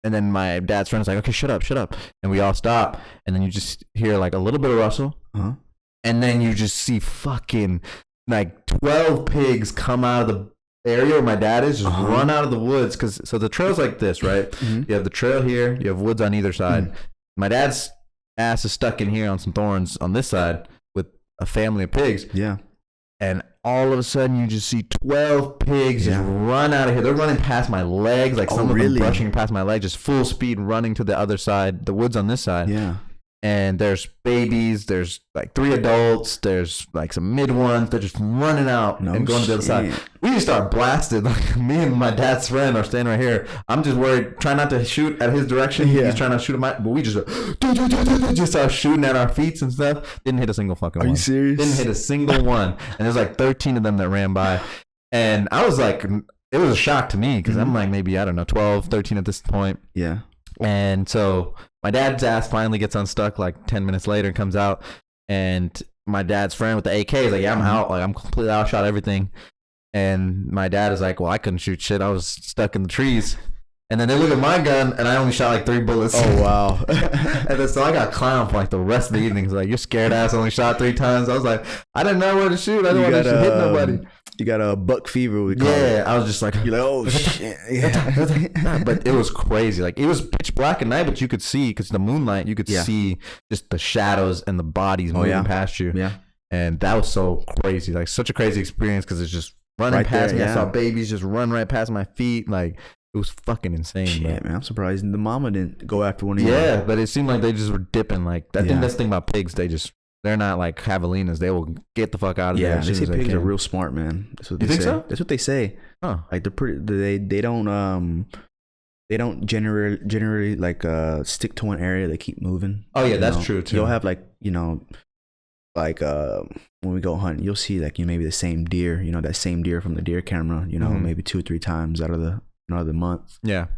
then my dad's friend's like, okay, shut up. And we all stop. And then you just hear like a little bit of rustle. And then you just see fucking like 12 pigs come out of the area where my dad is, just run out of the woods. So the trail's like this, right? You have the trail here, you have woods on either side. My dad's ass is stuck in here on some thorns on this side with a family of pigs. Yeah. And all of a sudden you just see 12 pigs just run out of here. They're running past my legs, like some of them brushing past my leg, just full speed running to the other side, the woods on this side. Yeah. And there's babies, there's like 3 adults, there's like some mid ones. They're just running out and going to the other side. We just start blasted. Like, me and my dad's friend are standing right here. I'm just worried, trying not to shoot at his direction. He's trying to shoot at mine, but we just start shooting at our feet and stuff. Didn't hit a single fucking one. Are you serious? Didn't hit a single one. And there's like 13 of them that ran by. And I was like, it was a shock to me because I'm like maybe, I don't know, 12, 13 at this point. Yeah. And so my dad's ass finally gets unstuck like 10 minutes later and comes out. And my dad's friend with the AK is like, yeah, I'm out. Like, I'm completely outshot everything. And my dad is like, well, I couldn't shoot shit. I was stuck in the trees. And then they look at my gun, and I only shot like 3 bullets. Oh, wow. And then so I got clowned for like the rest of the evening. It's like, you're scared ass, only shot 3 times. I was like, I didn't know where to shoot. I didn't want to hit nobody. You got a buck fever. We call Yeah, it. I was just like, You're like, oh, shit. Yeah. But it was crazy. Like, it was pitch black at night, but you could see, because the moonlight, you could see just the shadows and the bodies moving past you. Yeah. And that was so crazy. Like, such a crazy experience, because it's just running past me. I saw babies just run right past my feet. Like, it was fucking insane. Shit, man. I'm surprised the mama didn't go after one of you. Yeah, but it seemed like they just were dipping. Like, I think that's the thing about pigs. They're not like javelinas. They will get the fuck out of there. Yeah, they say pigs are real smart, man. That's what they say. You think so? That's what they say. Huh. Like they're pretty. They don't generally like stick to one area. They keep moving. Oh yeah, that's true too. You'll have like like when we go hunting, you'll see like maybe the same deer. That same deer from the deer camera. Maybe 2 or 3 times out of the month. Yeah.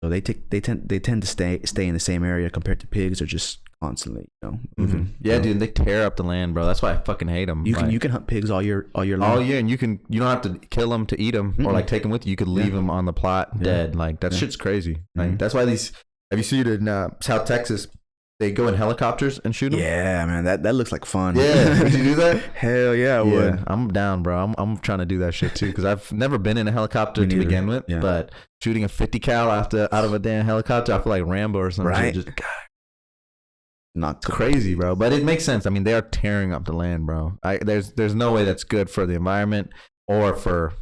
So they tend to stay in the same area compared to pigs are just constantly moving. Yeah, dude, they tear up the land, bro. That's why I fucking hate them. You can hunt pigs all year long. All year, and you don't have to kill them to eat them or like take them with you. You could leave them on the plot dead. Like that shit's crazy. Like that's why have you seen it in South Texas? They go in helicopters and shoot them. Yeah, man, that looks like fun. Yeah, would you do that? Hell yeah, I would. I'm down, bro. I'm trying to do that shit too, because I've never been in a helicopter to begin with. Yeah. But shooting a 50 cal out of a damn helicopter, I feel like Rambo or something. Right. Just, not crazy, bro. But it makes sense. I mean, they are tearing up the land, bro. There's no way that's good for the environment or for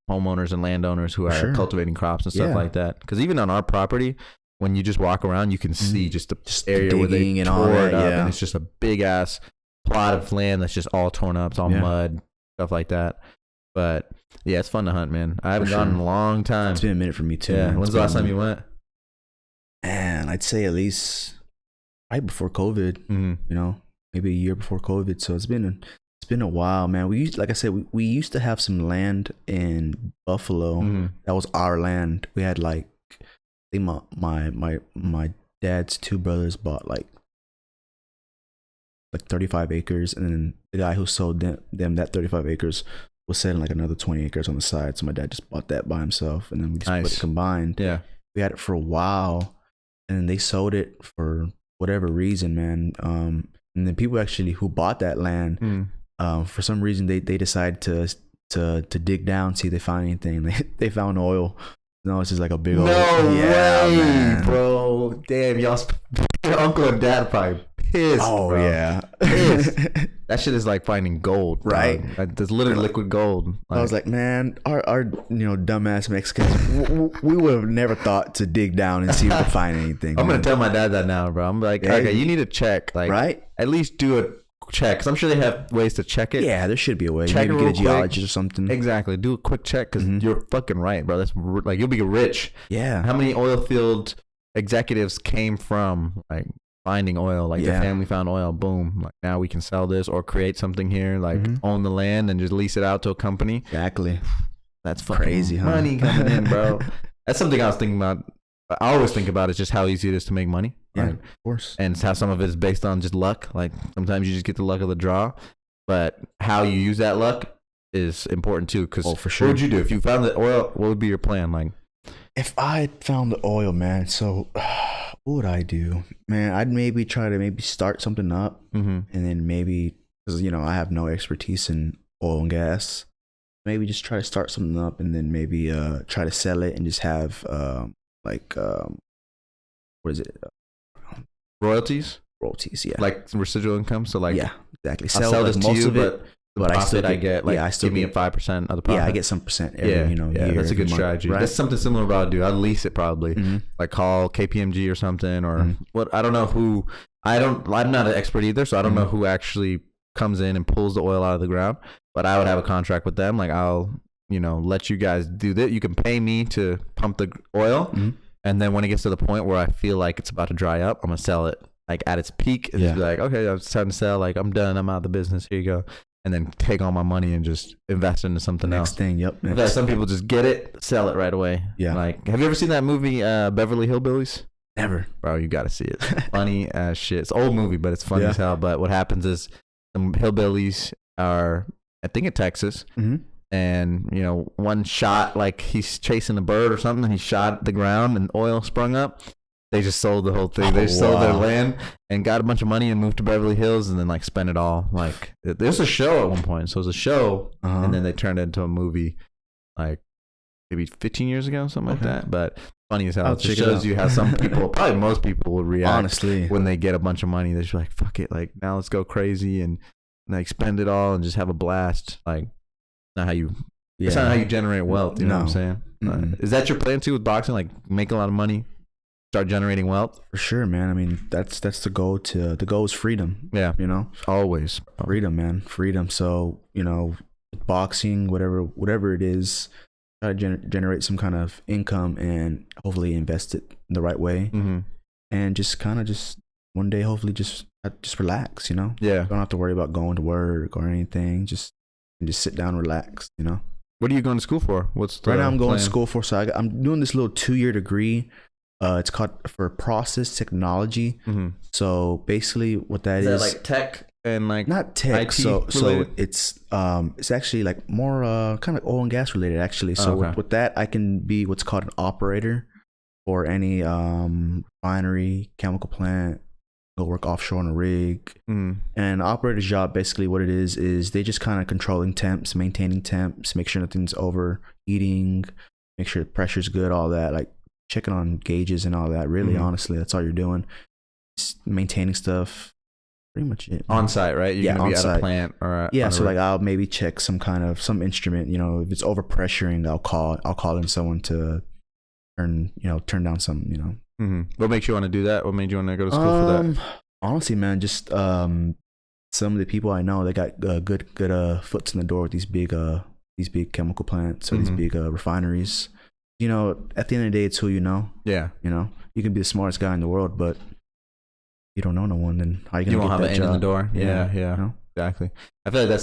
homeowners and landowners who are cultivating crops and stuff like that. Because even on our property, when you just walk around, you can see just the area where they tore it up, and it's just a big ass plot of land that's just all torn up. It's all mud, stuff like that. But yeah, it's fun to hunt, man. I haven't gone in a long time. It's been a minute for me too. Yeah. When's the last time you went? Man, I'd say at least right before COVID. Maybe a year before COVID. So it's been a while, man. We used to have some land in Buffalo. That was our land. We had like, I think my dad's 2 brothers bought like 35 acres, and then the guy who sold them that 35 acres was selling like another 20 acres on the side. So my dad just bought that by himself, and then we just put it combined. Yeah, we had it for a while, and then they sold it for whatever reason, man. And then people actually who bought that land, for some reason they decided to dig down, see if they found anything. They found oil. No, it's just like a big old... No way, man. Bro. Damn, your uncle and dad are probably pissed, Oh, bro. yeah. Pissed. That shit is like finding gold, right? Like, there's literally liquid gold. I was like, man, our dumbass Mexicans, we would have never thought to dig down and see if we could find anything. I'm going to tell my dad that now, bro. I'm like, okay, you need to check. Like, right? At least do a check, because I'm sure they have ways to check it. Yeah, there should be a way. Check maybe get a geologist or something. Exactly. Do a quick check, because you're fucking right, bro. That's like, you'll be rich. Yeah. How many oil field executives came from like finding oil? Like the family found oil, boom. Like now we can sell this or create something here. Like own the land and just lease it out to a company. Exactly. That's fucking crazy, huh? Money coming in, bro. That's something I was thinking about. I always think about is just how easy it is to make money. Yeah, right? of course. And how some of it is based on just luck. Like sometimes you just get the luck of the draw, but how you use that luck is important too. Because for sure. What would you do if you found the oil? What would be your plan? Like, if I found the oil, man. So, what would I do, man? I'd maybe try to start something up, and then maybe because I have no expertise in oil and gas. Maybe just try to start something up, and then maybe try to sell it and just have what is it? Royalties, yeah. Like residual income. So like, yeah, exactly. I'll sell this most to you, of it, but I still get like, I still give me a 5% of the profit. Yeah, I get some percent every year. That's a good strategy. Right? That's something similar about I'd do. I'd lease it probably, like call KPMG or something, or what. I don't know who. I'm not an expert either, so I don't know who actually comes in and pulls the oil out of the ground. But I would have a contract with them. Like I'll let you guys do that. You can pay me to pump the oil. And then when it gets to the point where I feel like it's about to dry up, I'm going to sell it like at its peak and just be like, okay, it's time to sell. Like I'm done. I'm out of the business. Here you go. And then take all my money and just invest into something else. Next thing, yep. Some people just get it, sell it right away. Yeah. Like, have you ever seen that movie, Beverly Hillbillies? Never. Bro, you got to see it. Funny as shit. It's an old movie, but it's funny Yeah. as hell. But what happens is some hillbillies are, I think, in Texas. Mm-hmm. And, you know, one shot, like he's chasing a bird or something. He shot the ground and oil sprung up. They just sold the whole thing. They sold their land and got a bunch of money and moved to Beverly Hills and then like spent it all. Like there's a show at one point. So it was a show and then they turned it into a movie like maybe 15 years ago, something like that. But funny as hell. It just shows you how some people, probably most people would react honestly when they get a bunch of money. They're just like, fuck it. Like now let's go crazy and like spend it all and just have a blast. Like not how you, it's not how you generate wealth. You know what I'm saying? Is that your plan too with boxing? Like make a lot of money, start generating wealth? For sure, man. I mean, that's the goal. The goal is freedom. Yeah, you know, always freedom, man, freedom. So you know, boxing, whatever it is, try to generate some kind of income and hopefully invest it in the right way, and just one day, hopefully, just relax. You know, don't have to worry about going to work or anything. Just sit down, relax. You know. What are you going to school for? What's the right now? I'm going plan? to school for. So I'm doing this little 2-year degree. It's called for process technology. So basically, what that is like tech and like not tech. IT so related? it's actually like more kind of oil and gas related. Actually, so with that, I can be what's called an operator for any refinery, chemical plant. Go work offshore on a rig. And operator's job, basically what it is they just kind of controlling temps, maintaining temps, make sure nothing's overheating, make sure the pressure's good, all that, like checking on gauges and all that. Really, honestly, that's all you're doing. Just maintaining stuff. Pretty much it. On site, right? You're gonna be at a plant or so like I'll maybe check some instrument. You know, if it's overpressuring, I'll call in someone to turn down some. You know. What makes you want to do that? What made you want to go to school for that? Honestly, man, just some of the people I know, they got good foots in the door with these big chemical plants or these big refineries. You know, at the end of the day, it's who you know. Yeah. You know, you can be the smartest guy in the world, but you don't know no one, then how are you gonna get that job? You won't have an in the door. Yeah. You know? Exactly. I feel like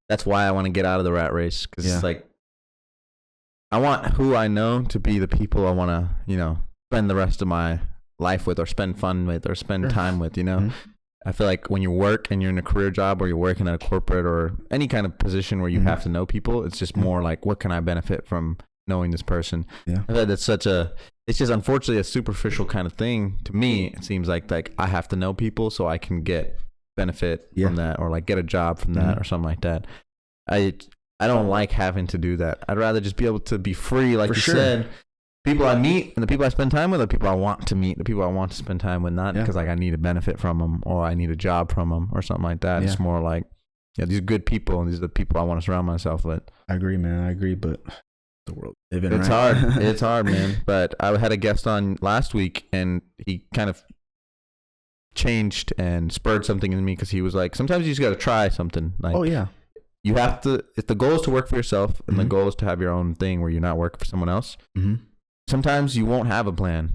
that's why I want to get out of the rat race, because it's like I want who I know to be the people I want to, spend the rest of my life with, or spend fun with, or spend time with. I feel like when you work and you're in a career job, or you're working at a corporate or any kind of position where you have to know people, it's just more like, what can I benefit from knowing this person? I feel like that's it's just unfortunately a superficial kind of thing to me. It seems like I have to know people so I can get benefit from that, or like get a job from that, or something like that. I don't like having to do that. I'd rather just be able to be free, like you said. People I meet and the people I spend time with are people I want to meet, the people I want to spend time with, not because like I need a benefit from them or I need a job from them or something like that. It's more like, these are good people and these are the people I want to surround myself with. I agree, man. I agree, but the world living, it's hard. It's hard, man. But I had a guest on last week and he kind of changed and spurred something in me, because he was like, sometimes you just got to try something. Like, you have to, if the goal is to work for yourself and the goal is to have your own thing where you're not working for someone else, sometimes you won't have a plan.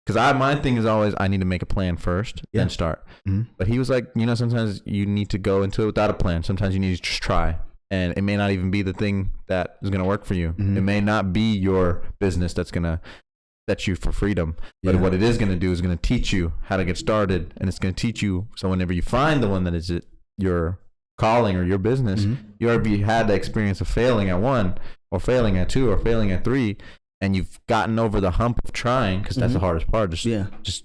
Because my thing is always, I need to make a plan first, then start. But he was like, sometimes you need to go into it without a plan. Sometimes you need to just try. And it may not even be the thing that is going to work for you. It may not be your business that's going to set you for freedom. But what it is going to do is going to teach you how to get started. And it's going to teach you, so whenever you find the one that is your calling or your business, you already had the experience of failing at 1, or failing at 2, or failing at 3. And you've gotten over the hump of trying, because that's the hardest part. Just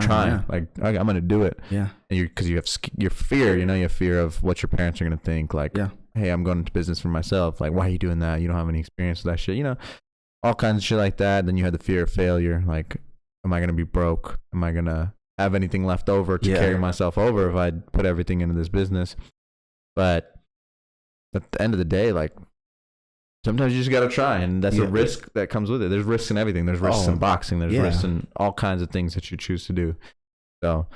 trying. Like, okay, I'm going to do it. And because you have your fear, you have fear of what your parents are going to think. Like, hey, I'm going into business for myself. Like, why are you doing that? You don't have any experience with that shit. All kinds of shit like that. Then you have the fear of failure. Like, am I going to be broke? Am I going to have anything left over to carry myself over if I put everything into this business? But at the end of the day, like, sometimes you just got to try, and that's a risk that comes with it. There's risks in everything. There's risks in boxing. There's risks in all kinds of things that you choose to do. So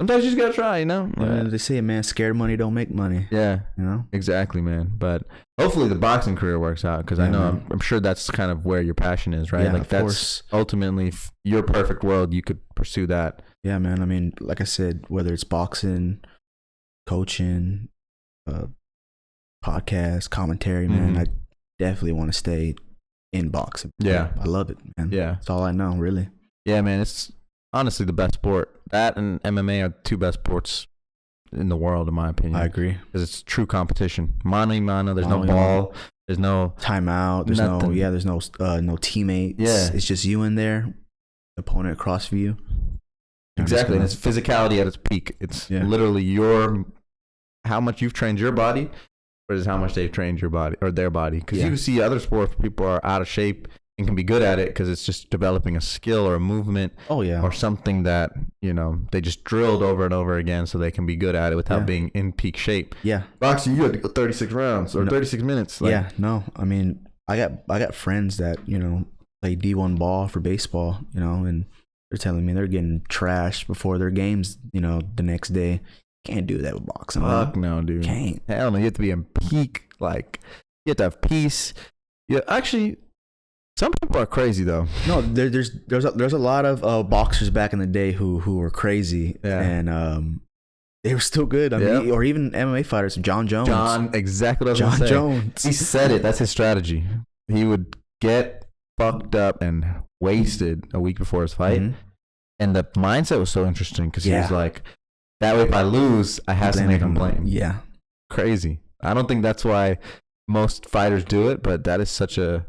sometimes you just got to try, They say, man, scared money don't make money. Exactly, man. But hopefully the boxing career works out, because I know I'm sure that's kind of where your passion is, right? Like, that's ultimately your perfect world. You could pursue that. Yeah, man. I mean, like I said, whether it's boxing, coaching, podcast, commentary, man, I definitely want to stay in boxing. I love it, man. That's all I know, really. Yeah, man. It's honestly the best sport. That and MMA are the two best sports in the world, in my opinion. I agree. Because it's true competition. Mano a mano. There's Mano no a ball. mano. There's no timeout. There's nothing. there's no teammates. Yeah. It's just you in there, opponent across from you. Exactly. And it's physicality at its peak. It's literally how much you've trained your body versus how much they've trained your body or their body. Because you see other sports, people are out of shape and can be good at it because it's just developing a skill or a movement. Or something that, they just drilled over and over again so they can be good at it without being in peak shape. Yeah. Boxing, you had to go 36 rounds or 36 minutes. I got friends that, play D1 ball for baseball, and they're telling me they're getting trashed before their games, the next day. Can't do that with boxing. Fuck no, dude. Can't. Hell no. You have to be in peak. Like, you have to have peace. Yeah, actually, some people are crazy though. No, there's a lot of boxers back in the day who were crazy, and they were still good. I mean, or even MMA fighters, John Jones. Exactly what I was John Jones. He said it. That's his strategy. He would get fucked up and wasted a week before his fight, and the mindset was so interesting because he was like, "That way, if I lose, I have to make him blame." Yeah, crazy. I don't think that's why most fighters do it, but that is such a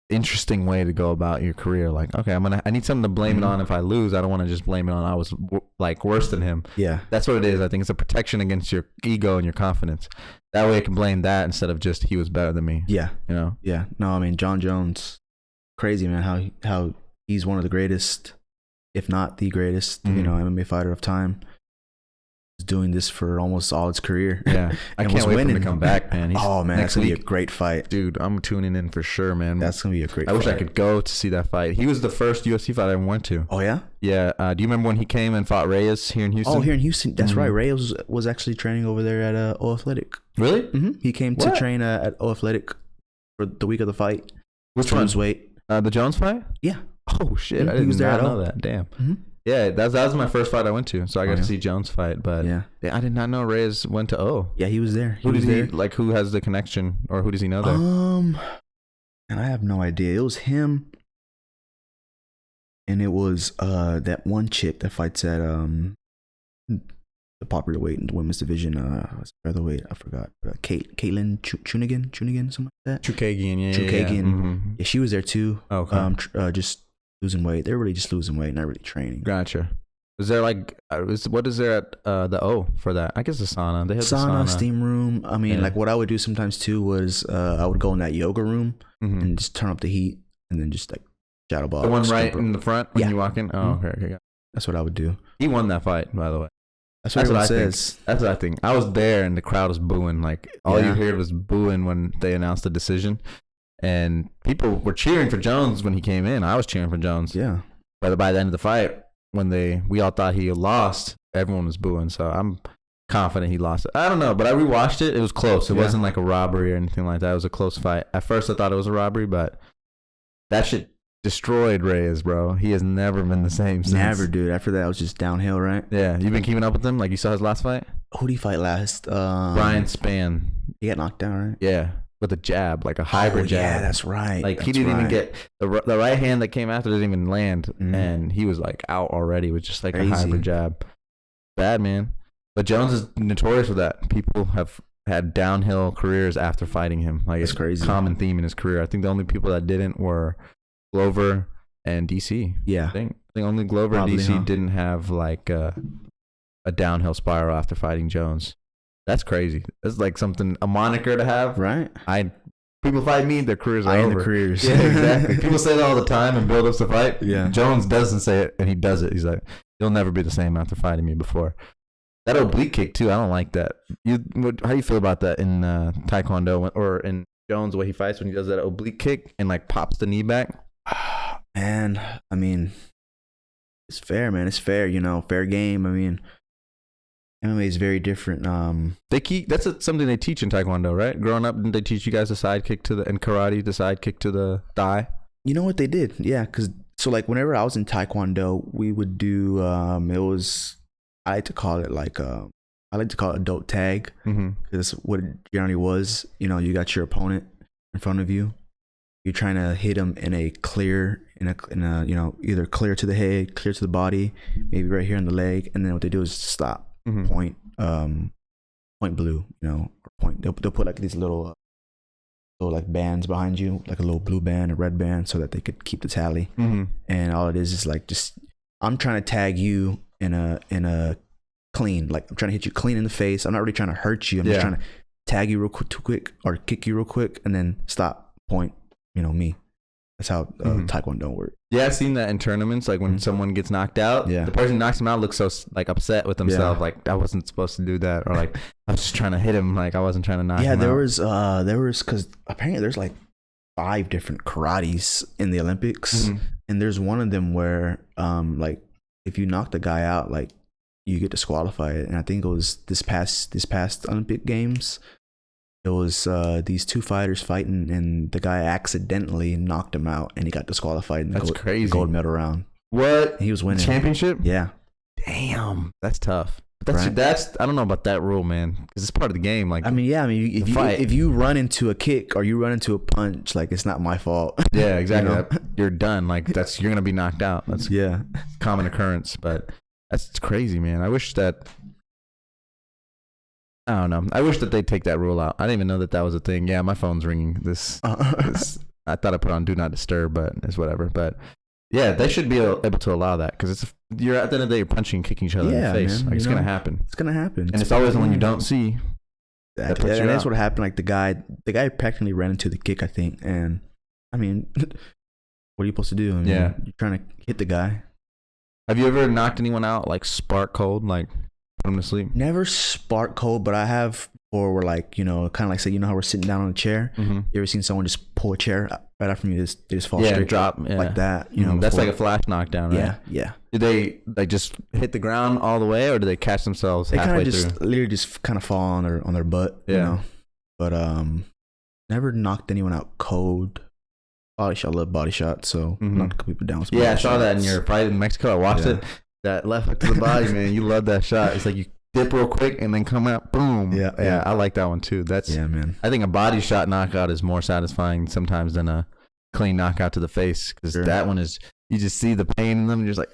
interesting way to go about your career. Like, okay, I need something to blame it on if I lose. I don't want to just blame it on I was like worse than him. Yeah, that's what it is. I think it's a protection against your ego and your confidence. That way I can blame that instead of just he was better than me. Yeah, yeah. No, I mean, John Jones, crazy man. How he's one of the greatest, if not the greatest, MMA fighter of time. Doing this for almost all his career. Yeah, I can't wait for him to come back, man. That's gonna be a great fight, dude. I'm tuning in for sure, man. That's gonna be a great fight. I wish I could go to see that fight. He was the first UFC fight I ever went to. Oh yeah, yeah. Do you remember when he came and fought Reyes here in Houston? Oh, here in Houston. That's right. Reyes was actually training over there at O Athletic. Really? He came to train at O Athletic for the week of the fight. Which one? Weight. The Jones fight? Yeah. Oh shit! I didn't know that. Damn. Yeah, that was my first fight I went to, so I got to see Jones fight. But I did not know Reyes went to O. Yeah, he was there. Who has the connection, or who does he know there? And I have no idea. It was him, and it was that one chick that fights at the popular weight in the women's division. Featherweight, I forgot. Caitlin Chunigan, something like that. Chukagian, yeah, she was there too. Okay. Just losing weight. They're really just losing weight, not really training. Gotcha. Is there what is there at the O for that? I guess the sauna. They have sauna, steam room. I mean, like what I would do sometimes too was I would go in that yoga room and just turn up the heat and then just like shadow box. The one right in the front when you walk in? Oh, okay. That's what I would do. He won that fight, by the way. That's what it says. That's what I think. I was there and the crowd was booing. Like all you heard was booing when they announced the decision. And people were cheering for Jones when he came in. I was cheering for Jones. Yeah. But by the end of the fight, when we all thought he lost, everyone was booing. So I'm confident he lost it. I don't know, but I rewatched it. It was close. It wasn't like a robbery or anything like that. It was a close fight. At first, I thought it was a robbery, but that shit destroyed Reyes, bro. He has never been the same since. Never, dude. After that, it was just downhill, right? Yeah. You've been keeping up with him? Like you saw his last fight? Who did he fight last? Brian Spann. He got knocked down, right? Yeah. With a jab, like a hybrid jab. Yeah, that's right. Like he didn't even get the right hand that came after didn't even land, and he was like out already with just like a hybrid jab. Bad, man. But Jones is notorious for that. People have had downhill careers after fighting him. Like it's crazy. Common theme in his career. I think the only people that didn't were Glover and DC. Yeah, I think only Glover and DC didn't have like a downhill spiral after fighting Jones. That's crazy. That's like a moniker to have, right? People fight me, their careers are over. Careers. Yeah, exactly. People say that all the time and build up to fight. Yeah. Jones doesn't say it, and he does it. He's like, "You'll never be the same after fighting me before." That oblique kick too, I don't like that. How do you feel about that in Taekwondo or in Jones, the way he fights when he does that oblique kick and like pops the knee back? Man, I mean, it's fair, man. It's fair, fair game. I mean, MMA is very different. That's something they teach in Taekwondo, right? Growing up, didn't they teach you guys the side kick in karate, the side kick to the thigh? You know what they did? Yeah, so like whenever I was in Taekwondo, we would do I like to call it adult tag because that's what it generally was. You got your opponent in front of you. You're trying to hit him in a clear in a either clear to the head, clear to the body, maybe right here in the leg, and then what they do is stop, point blue, or point. They'll put like these little like bands behind you, like a little blue band, a red band, so that they could keep the tally. And all it is like just I'm trying to tag you in a clean, like I'm trying to hit you clean in the face. I'm not really trying to hurt you. I'm just trying to tag you real quick or kick you real quick and then stop, point, me. That's how Taekwondo works. Yeah, I've seen that in tournaments. Like when someone gets knocked out, the person who knocks him out looks so like upset with himself. Like I wasn't supposed to do that, or like I was just trying to hit him. Like I wasn't trying to knock him out. Yeah, there was because apparently there's like 5 different karates in the Olympics, and there's one of them where like if you knock the guy out, like you get disqualified. And I think it was this past Olympic Games. It was these 2 fighters fighting, and the guy accidentally knocked him out, and he got disqualified in the gold medal round. What? And he was winning. Championship? Yeah. Damn, that's tough. That's I don't know about that rule, man, because it's part of the game. Like if you run into a kick or you run into a punch, like it's not my fault. Yeah, exactly. You're done. Like you're gonna be knocked out. That's common occurrence, but that's crazy, man. I wish that. I don't know. I wish that they'd take that rule out. I didn't even know that was a thing. Yeah, my phone's ringing. This I thought I put on Do Not Disturb, but it's whatever. But yeah, they should be able to allow that, because you're at the end of the day, you're punching and kicking each other in the face. Man, like it's gonna happen. It's gonna happen. And it's always the one you don't see. Exactly. And that's what happened. Like the guy practically ran into the kick, I think. And I mean, what are you supposed to do? I mean, you're trying to hit the guy. Have you ever knocked anyone out like spark cold, like put them to sleep? Never spark cold, but I have. Or we're like, kind of like say, how we're sitting down on a chair. You ever seen someone just pull a chair right after me? They just fall straight, drop like that. That's like a flash knockdown, right? Yeah. Do they like just hit the ground all the way, or do they catch themselves halfway through? They literally just kind of fall on their butt. But never knocked anyone out cold. Body shot, I love body shots, so knocked people down. Yeah, I saw that in your fight in Mexico. I watched it. That left hook to the body, man. You love that shot. It's like you dip real quick and then come out, boom. Yeah. I like that one too. Man. I think a body shot knockout is more satisfying sometimes than a clean knockout to the face, because that one is, you just see the pain in them. You're just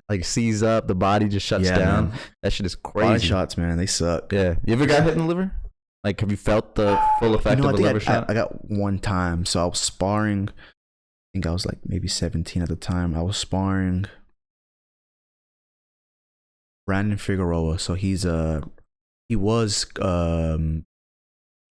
like seize up, the body just shuts down. Man. That shit is crazy. Body shots, man, they suck. Yeah, you ever got hit in the liver? Like, have you felt the full effect of a liver shot? I got one time. So I was sparring. I think I was like maybe 17 at the time. I was sparring Brandon Figueroa. So he was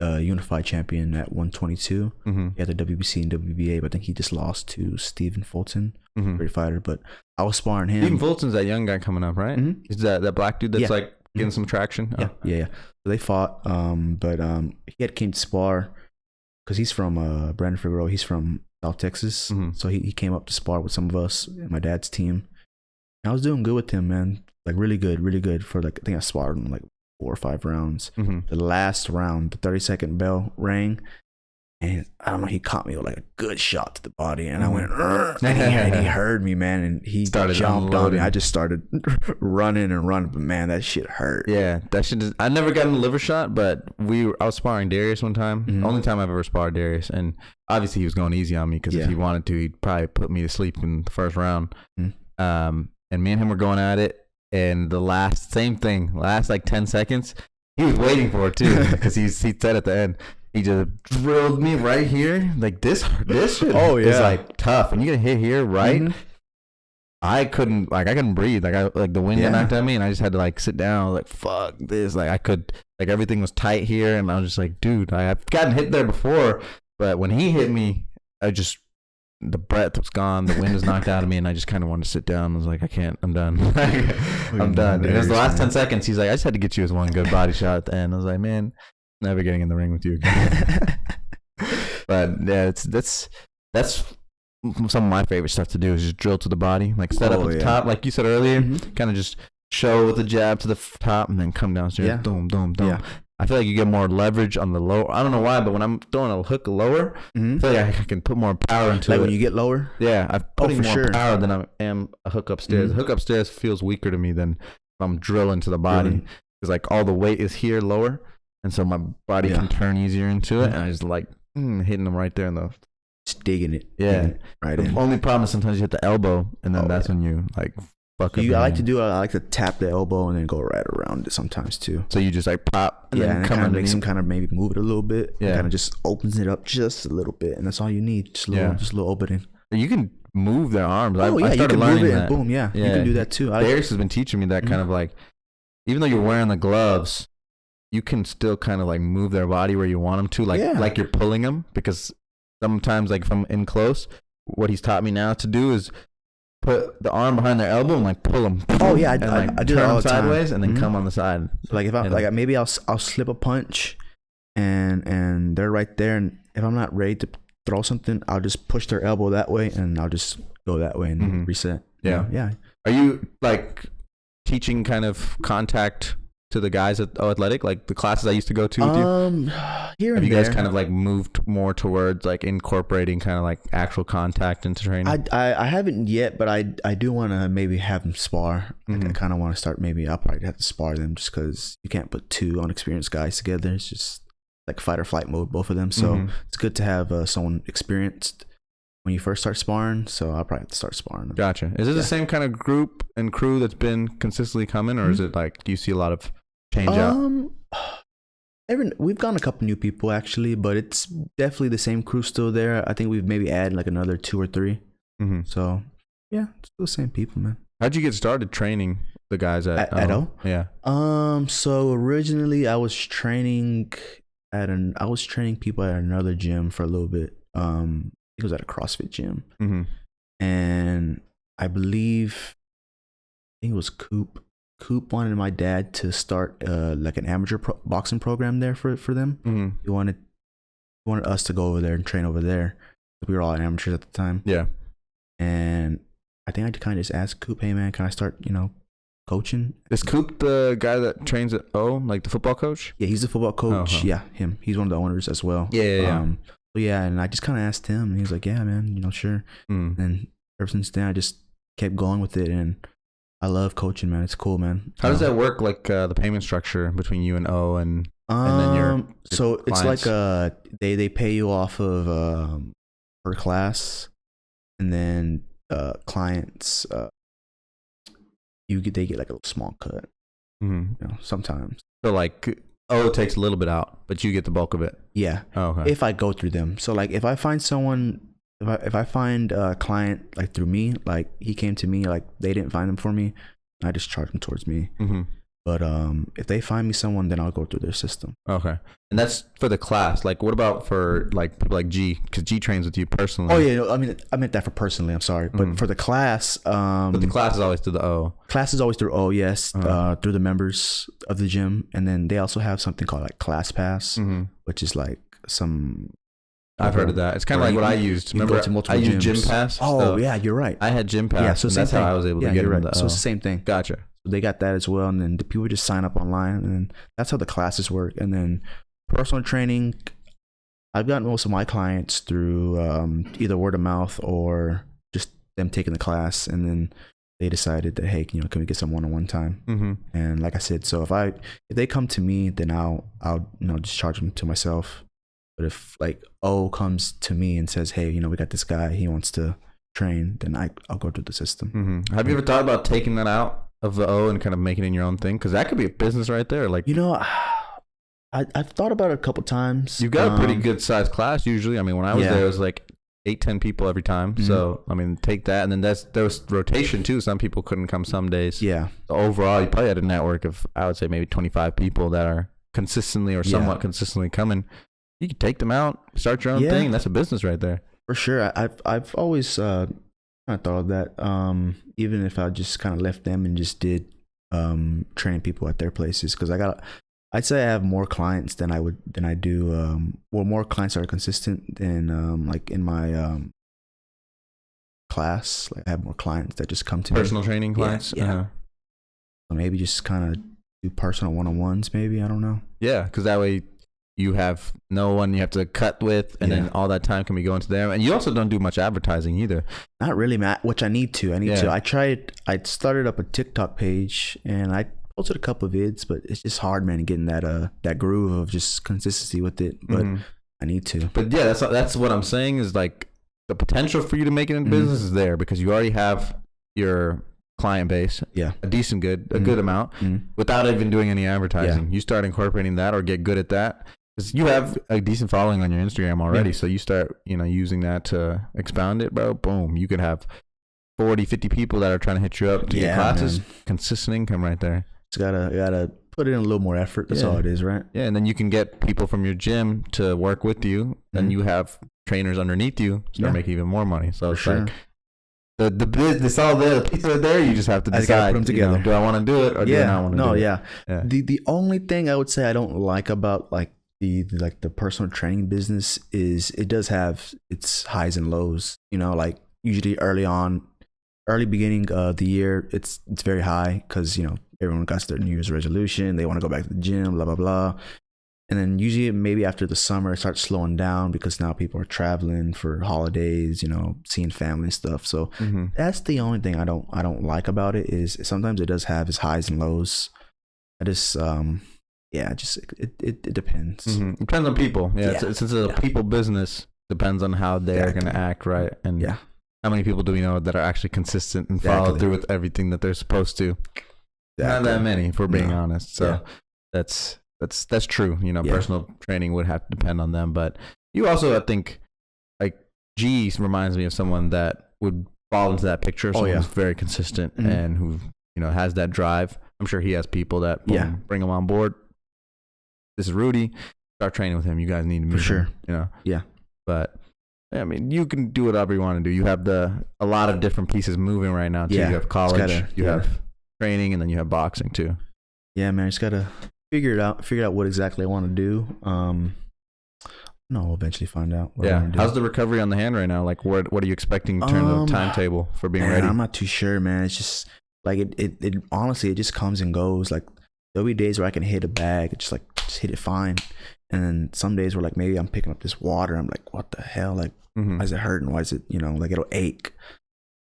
unified champion at 122. He had the WBC and WBA, but I think he just lost to Stephen Fulton, great fighter. But I was sparring him. Stephen Fulton's that young guy coming up, right? Is that black dude that's like getting some traction? Yeah. So they fought, but he came to spar because he's from Brandon Figueroa. He's from South Texas, so he came up to spar with some of us and my dad's team. And I was doing good with him, man. Like really good for like, I think I sparred him like 4 or 5 rounds. The last round, the 30-second bell rang, and I don't know, he caught me with like a good shot to the body, and I went, and he heard me, man, and he started jumped on me. I just started running, but man, that shit hurt. Yeah, that shit. I never got a liver shot, but I was sparring Darius one time. Only time I've ever sparred Darius, and obviously he was going easy on me, because if he wanted to, he'd probably put me to sleep in the first round. And me and him were going at it. And the last like 10 seconds, he was waiting for it too, because he said at the end, he just drilled me right here. Like this shit is like tough. And you get a hit here, right? I couldn't breathe. Like the wind knocked at me, and I just had to like sit down. Like fuck this. Like everything was tight here, and I was just like, dude, I've gotten hit there before, but when he hit me, the breath was gone, the wind was knocked out of me, and I just kind of wanted to sit down. I was like, I can't, I'm done. I'm done. And it was the last 10 seconds. He's like, I just had to get you as one good body shot at the end. I was like, man, never getting in the ring with you again. But yeah, that's some of my favorite stuff to do, is just drill to the body, like set up at the top, like you said earlier, kind of just show with the jab to the top and then come downstairs, boom, boom, boom. I feel like you get more leverage on the lower. I don't know why, but when I'm throwing a hook lower, I feel like I can put more power into it. Like when you get lower? Yeah, I'm putting more power than I am a hook upstairs. A hook upstairs feels weaker to me than if I'm drilling to the body. Because like all the weight is here lower, and so my body can turn easier into it, and I just like hitting them right there in the just digging it. Yeah. Digging it right The in. only problem is sometimes you hit the elbow, and then that's when you like fuck up. I like to tap the elbow and then go right around it sometimes too. So you just like pop, and then and it come kind of makes underneath. him kind of maybe move it a little bit. Yeah. Kind of just opens it up just a little bit, and that's all you need. Just a little opening. You can move their arms. Oh I you started can learning move it that. and boom, you can do that too. Darius has been teaching me that kind of like, even though you're wearing the gloves, you can still kind of like move their body where you want them to, like you're pulling them, because sometimes like if I'm in close, what he's taught me now to do is put the arm behind their elbow and like pull them. Oh yeah, I do that all the time. Sideways and then come on the side. Like if I maybe I'll slip a punch, and they're right there, and if I'm not ready to throw something, I'll just push their elbow that way, and I'll just go that way and reset. Yeah. Are you like teaching kind of contact to the guys at O Athletic, like the classes I used to go to with you? Here Have and you guys there. kind of like moved more towards like incorporating kind of like actual contact into training? I haven't yet, but I do want to maybe have them spar. I kind of want to start. Maybe I'll probably have to spar them, just because you can't put two unexperienced guys together. It's just like fight or flight mode, both of them. So it's good to have someone experienced when you first start sparring. So I'll probably have to start sparring them. Gotcha. Is it the same kind of group and crew that's been consistently coming, or is it like, do you see a lot of change out? We've gotten a couple new people actually, but it's definitely the same crew still there. I think we've maybe added like another 2 or 3. So yeah, it's still the same people, man. How'd you get started training the guys at O? Yeah. So originally I was training people at another gym for a little bit. It was at a CrossFit gym, and I think it was Coop. Coop wanted my dad to start like an amateur boxing program there for them. He wanted us to go over there and train over there. We were all amateurs at the time. Yeah. And I think I kind of just asked Coop, "Hey man, can I start, coaching?" Is Coop the guy that trains at O, like the football coach? Yeah, he's the football coach. Yeah, him. He's one of the owners as well. Yeah. And I just kind of asked him, and he was like, "Yeah, man, sure." And ever since then, I just kept going with it, and I love coaching, man. It's cool, man. How does that work? Like the payment structure between you and O, and then your so clients? It's like they pay you off of per class, and then clients they get like a little small cut. Sometimes. So like O takes a little bit out, but you get the bulk of it. Yeah. Oh, okay. If I go through them, so like if I find someone. If I find a client like through me, like he came to me, like they didn't find them for me, I just charge them towards me. But if they find me someone, then I'll go through their system. Okay. And that's for the class. Like, what about for like people like G? Because G trains with you personally. Oh yeah, I meant that for personally. I'm sorry, but for the class, but the class is always through the O. Class is always through O. Yes, through the members of the gym, and then they also have something called like Class Pass, which is like some. I've heard of that. It's kind of like what I used. Remember, I used Gym Pass. Oh, yeah, you're right. I had Gym Pass. Yeah, so and that's how I was able to get into the O. So it's the same thing. Gotcha. So they got that as well, and then the people just sign up online, and then that's how the classes work. And then personal training, I've gotten most of my clients through either word of mouth or just them taking the class, and then they decided that, hey, can we get some one-on-one time? And like I said, so if they come to me, then I'll just charge them to myself. But if like O comes to me and says, hey, we got this guy, he wants to train, then I'll go through the system. Have you ever thought about taking that out of the O and kind of making it your own thing? Because that could be a business right there. Like, I've thought about it a couple times. You've got a pretty good sized class usually. I mean, when I was there, it was like 8-10 people every time. So I mean, take that, and then there was rotation too. Some people couldn't come some days. Yeah. So overall, you probably had a network of, I would say, maybe 25 people that are consistently or somewhat consistently coming. You can take them out, start your own thing. That's a business right there. For sure. I've always kind of thought of that. Even if I just kind of left them and just did train people at their places, because I'd say I have more clients than I do. More clients that are consistent than like in my class. Like I have more clients that just come to personal training clients. Yeah. So maybe just kind of do personal one-on-ones. Maybe, I don't know. Yeah, because that way you have no one you have to cut with, and then all that time can be going to them. And you also don't do much advertising either. Not really, Matt, which I need to. I started up a TikTok page, and I posted a couple of vids, but it's just hard, man, getting that groove of just consistency with it. But I need to. But yeah, that's what I'm saying is like, the potential for you to make it in business is there because you already have your client base, a good amount, without even doing any advertising. You start incorporating that or get good at that because you have a decent following on your Instagram already. So you start, using that to expound it, bro. Boom, you could have 40, 50 people that are trying to hit you up to get classes. Man. Consistent income right there. Just gotta put in a little more effort. That's all it is, right? Yeah, and then you can get people from your gym to work with you. Then you have trainers underneath you start making even more money. So it's like the business all there, the pieces are there. You just have to decide. Put them together. Do I want to do it or do I not want to do it? Yeah. The only thing I would say I don't like about like the personal training business is it does have its highs and lows. Like usually early beginning of the year, it's very high because everyone got their New Year's resolution. They want to go back to the gym, blah blah blah. And then usually maybe after the summer it starts slowing down because now people are traveling for holidays, seeing family and stuff. So that's the only thing I don't like about it is sometimes it does have its highs and lows. I just it depends. It depends on people. Since it's a people business, depends on how they're going to act, right? And how many people do we know that are actually consistent and follow through with everything that they're supposed to? Not that many, if we're being honest. So that's true. Personal training would have to depend on them. But you also, I think, like G reminds me of someone that would fall into that picture. Someone who's very consistent and who has that drive. I'm sure he has people that bring him on board. This is Rudy. Start training with him. You guys need to meet him. Yeah. But I mean, you can do whatever you want to do. You have a lot of different pieces moving right now too. You have college, you have training, and then you have boxing too. Yeah, man, just gotta figure out what exactly I want to do. We'll eventually find out. How's the recovery on the hand right now? Like, what are you expecting in terms of timetable for being ready? I'm not too sure, man. It's just like it honestly, it just comes and goes. Like there'll be days where I can hit a bag, just hit it fine, and then some days where like maybe I'm picking up this water, I'm like, what the hell? Like, why is it hurting? Why is it like it'll ache?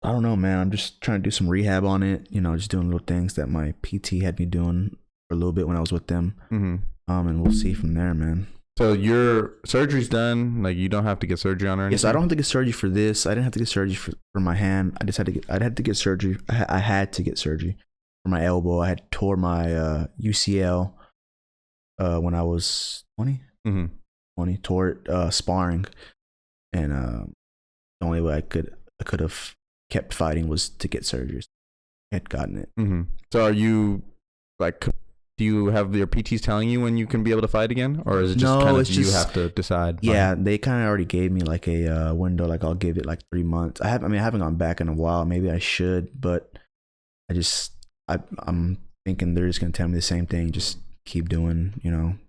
I don't know, man. I'm just trying to do some rehab on it. Just doing little things that my PT had me doing for a little bit when I was with them. And we'll see from there, man. So your surgery's done. Like you don't have to get surgery on or anything? Yes, I don't have to get surgery for this. I didn't have to get surgery for my hand. I had to get surgery. I had to get surgery for my elbow. I had tore my UCL when I was 20. 20, tore it sparring. And the only way I could have kept fighting was to get surgery. I had gotten it. So are you like, do you have your PTs telling you when you can be able to fight again, or is it just kind of you have to decide? Yeah, they kind of already gave me like a window. Like I'll give it like 3 months. I haven't gone back in a while. Maybe I should, but I'm thinking they're just gonna tell me the same thing. Just keep doing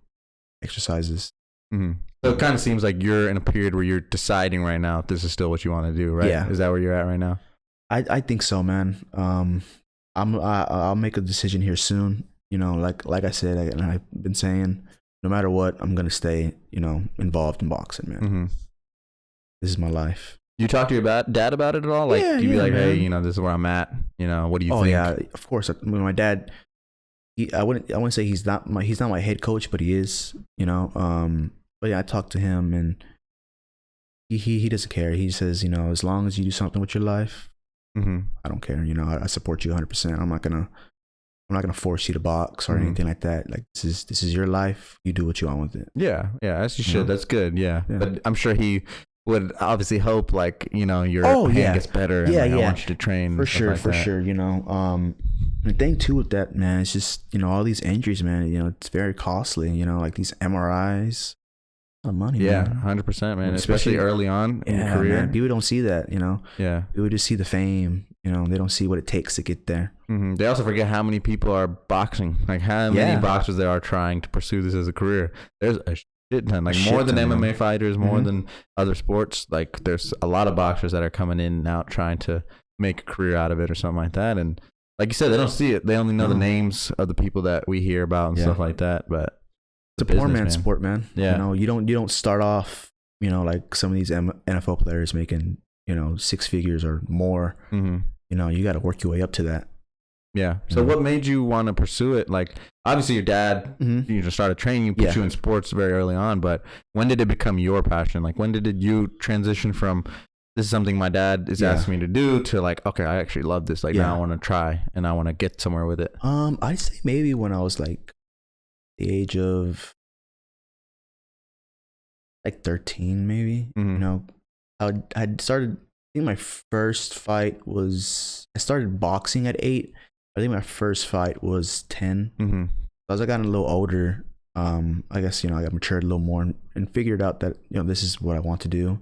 exercises. So it kind of seems like you're in a period where you're deciding right now if this is still what you want to do, right? Yeah. Is that where you're at right now? I think so, man. I'll make a decision here soon. Like I said, and I've been saying, no matter what, I'm gonna stay, involved in boxing, man. This is my life. You talk to your dad about it at all? Like, do you be like, man. Hey, this is where I'm at. What do you think? Oh yeah, of course. My dad. I wouldn't say he's not my head coach, but he is. But yeah, I talked to him, and he doesn't care. He says, as long as you do something with your life, I don't care. I support you 100%. I'm not gonna force you to box or anything like that. Like this is your life. You do what you want with it. Yeah, as you should. That's good. Yeah, but I'm sure he would obviously hope like your hand gets better. And I want you to train for sure. The thing too with that, man, it's just all these injuries, man. It's very costly. Like these MRIs. Money, yeah, 100%, man. Especially early on in your career, man. People don't see that, Yeah, people just see the fame. They don't see what it takes to get there. They also forget how many people are boxing, like how many boxers there are trying to pursue this as a career. There's a shit ton, like more than MMA fighters, more than other sports. Like there's a lot of boxers that are coming in and out trying to make a career out of it or something like that. And like you said, they don't see it. They only know the names of the people that we hear about and stuff like that. But it's a poor man's sport, man. Yeah. You don't start off, like some of these NFL players making, 6 figures or more. You got to work your way up to that. Yeah. So what made you want to pursue it? Like, obviously your dad, started training, put you in sports very early on, but when did it become your passion? Like, when did you transition from this is something my dad is asking me to do, to like, okay, I actually love this. Like now I want to try and I want to get somewhere with it. I'd say maybe when I was like the age of like 13, maybe. Mm-hmm. You know, I'd started. I think my first fight was, I started boxing at 8. I think my first fight was 10. Mm-hmm. As I got a little older, I guess, you know, I got matured a little more and figured out that, you know, this is what I want to do.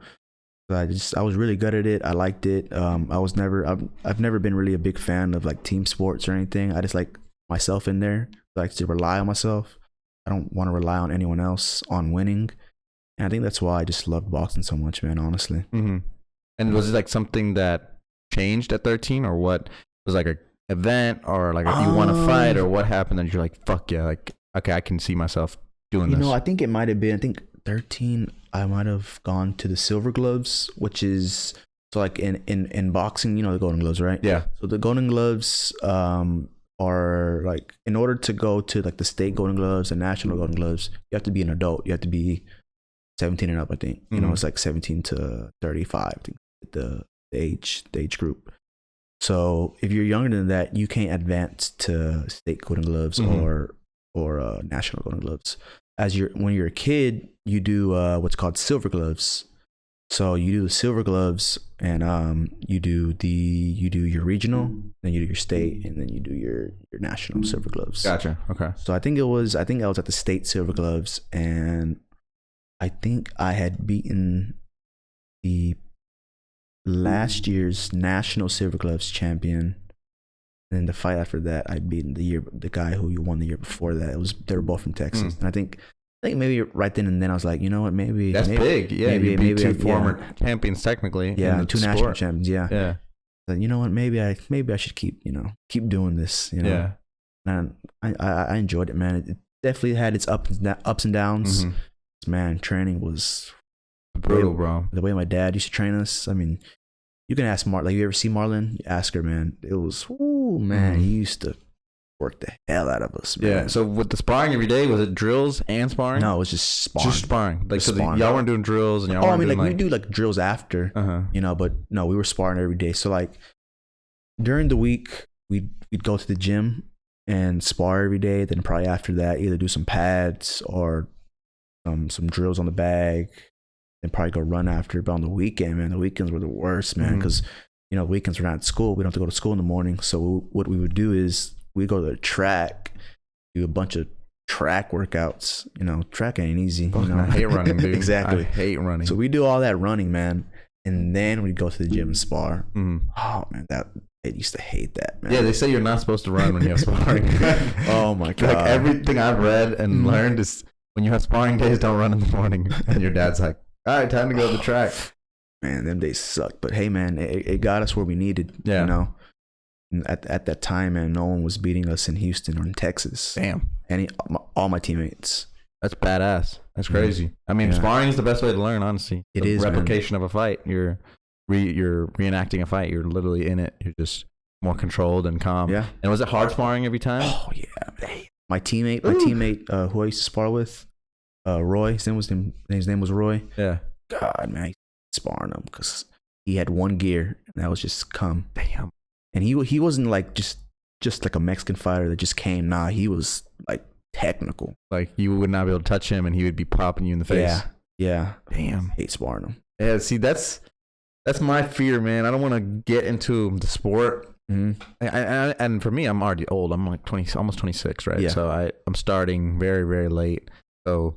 I was really good at it. I liked it. I've never been really a big fan of like team sports or anything. I just like myself in there. I like to rely on myself. I don't want to rely on anyone else on winning. And I think that's why I just love boxing so much, man, honestly. Mm-hmm. And was it like something that changed at 13, or what was like a event, or like you want to fight, or what happened that you're like, fuck yeah, like, okay, I can see myself doing this? You know, I think it might have been, I think 13, I might have gone to the Silver Gloves, which is, so like in boxing, you know, the Golden Gloves, right? Yeah. So the Golden Gloves are like, in order to go to like the state Golden Gloves and national Golden Gloves, you have to be an adult. You have to be 17 and up, I think. You know, it's like 17 to 35, I think, the age group. So if you're younger than that, you can't advance to state Golden Gloves or national Golden Gloves. When you're a kid, you do what's called Silver Gloves. So you do the Silver Gloves, and you do your regional, then you do your state, and then you do your national Silver Gloves. Gotcha. Okay. So I think I was at the state Silver Gloves, and I think I had beaten the last year's national Silver Gloves champion. And then the fight after that, I'd beaten the guy who you won the year before that. They were both from Texas. And I think maybe right then and then I was like, you know what, maybe that's big. Yeah, maybe two former champions technically. Yeah, two sport. national champions. Yeah. Yeah. So, you know what, maybe I should keep doing this. You know. Yeah. And I enjoyed it, man. It definitely had its ups and downs. Man, training was brutal, bro. The way my dad used to train us. I mean, you can ask Like, you ever see Marlon? You ask her, man. It was, man. He used to work the hell out of us, man. Yeah. So with the sparring every day, was it drills and sparring? No, it was just sparring. Just sparring. Like, just sparring. Y'all weren't doing drills, and y'all I weren't mean, doing, like we do like drills after, you know, but no, we were sparring every day. So like during the week, we'd go to the gym and spar every day. Then probably after that, either do some pads or some drills on the bag, and probably go run after. But on the weekend, man, the weekends were the worst, man, because you know, weekends we're not at school. We don't have to go to school in the morning. So what we would do is we go to the track, do a bunch of track workouts. You know, track ain't easy. You know? I hate running, dude. Exactly. I hate running. So we do all that running, man, and then we go to the gym and spar. Oh man, I used to hate that, man. Yeah, they say you're not supposed to run when you have sparring. Oh my god! Like everything I've read and learned is when you have sparring days, don't run in the morning. And your dad's like, all right, time to go to the track. Man, them days sucked. But hey, man, it got us where we needed. Yeah. You know, and at that time, man, no one was beating us in Houston or in Texas. Damn. All my teammates. That's badass. That's crazy. I mean, sparring is the best way to learn, honestly. It is replication of a fight. You're reenacting a fight. You're literally in it. You're just more controlled and calm. Yeah. And was it hard sparring every time? Oh yeah. My teammate, who I used to spar with, Roy. His name was Roy. Yeah. God, man, I used to sparring him because he had one gear, and that was just come. Damn. And he wasn't like just like a Mexican fighter that just came. Nah, he was like technical. Like you would not be able to touch him, and he would be popping you in the face. Yeah. Damn. I hate sparring him. Yeah. See, that's my fear, man. I don't want to get into the sport. And for me, I'm already old. I'm like 20, almost 26, right? Yeah. So I'm starting very, very late. So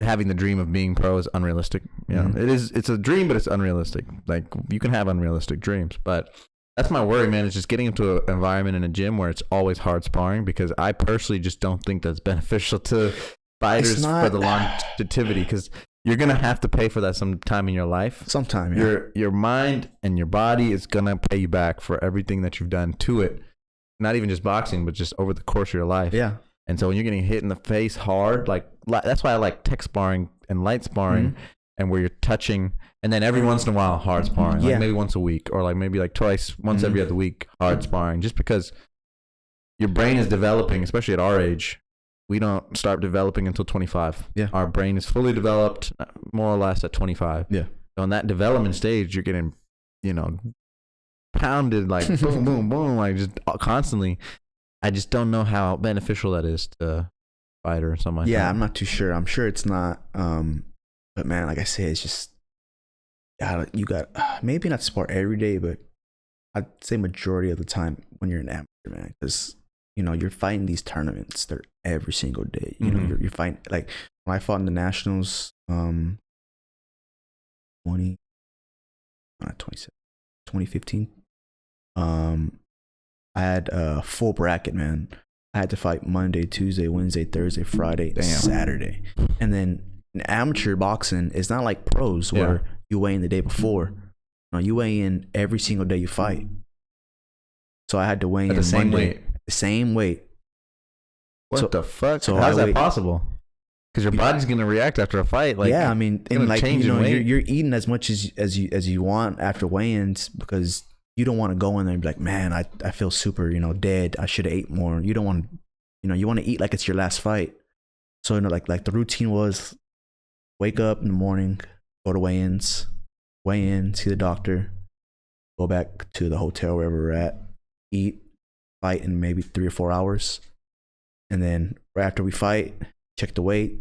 having the dream of being pro is unrealistic. You know, it's a dream, but it's unrealistic. Like you can have unrealistic dreams, but that's my worry, man. Is just getting into an environment in a gym where it's always hard sparring, because I personally just don't think that's beneficial to fighters for the longevity, because you're gonna have to pay for that sometime in your life. Sometime, yeah. Your mind and your body is gonna pay you back for everything that you've done to it. Not even just boxing, but just over the course of your life. Yeah. And so when you're getting hit in the face hard, like that's why I like tech sparring and light sparring, and where you're touching, and then every once in a while hard sparring, like maybe once a week, or like maybe like once every other week hard sparring, just because your brain is developing, especially at our age. We don't start developing until 25. Yeah. Our brain is fully developed more or less at 25. Yeah. So in that development stage, you're getting, pounded like boom, boom, boom, like just constantly. I just don't know how beneficial that is to a fighter or something like that. Yeah, I'm not too sure. I'm sure it's not. But man, like I said, it's just you got maybe not sport every day, but I'd say majority of the time when you're an amateur, man, because you're fighting these tournaments. They're every single day. You're fighting, like when I fought in the nationals, 2015. I had a full bracket, man. I had to fight Monday, Tuesday, Wednesday, Thursday, Friday, Saturday. And then in amateur boxing, it's not like pros where you weigh in the day before. No, you weigh in every single day you fight. So I had to weigh in the same Monday, weight. the same weight. What the fuck? So how's that possible? Because your body's gonna react after a fight. Like, yeah, I mean, and like weight. you're eating as much as you want after weigh-ins because you don't want to go in there and be like, man, I feel super, dead. I should have ate more. You don't want, you want to eat like it's your last fight. So like the routine was, wake up in the morning, go to weigh-ins, weigh in, see the doctor, go back to the hotel wherever we're at, eat, fight in maybe 3 or 4 hours, and then right after we fight, check the weight,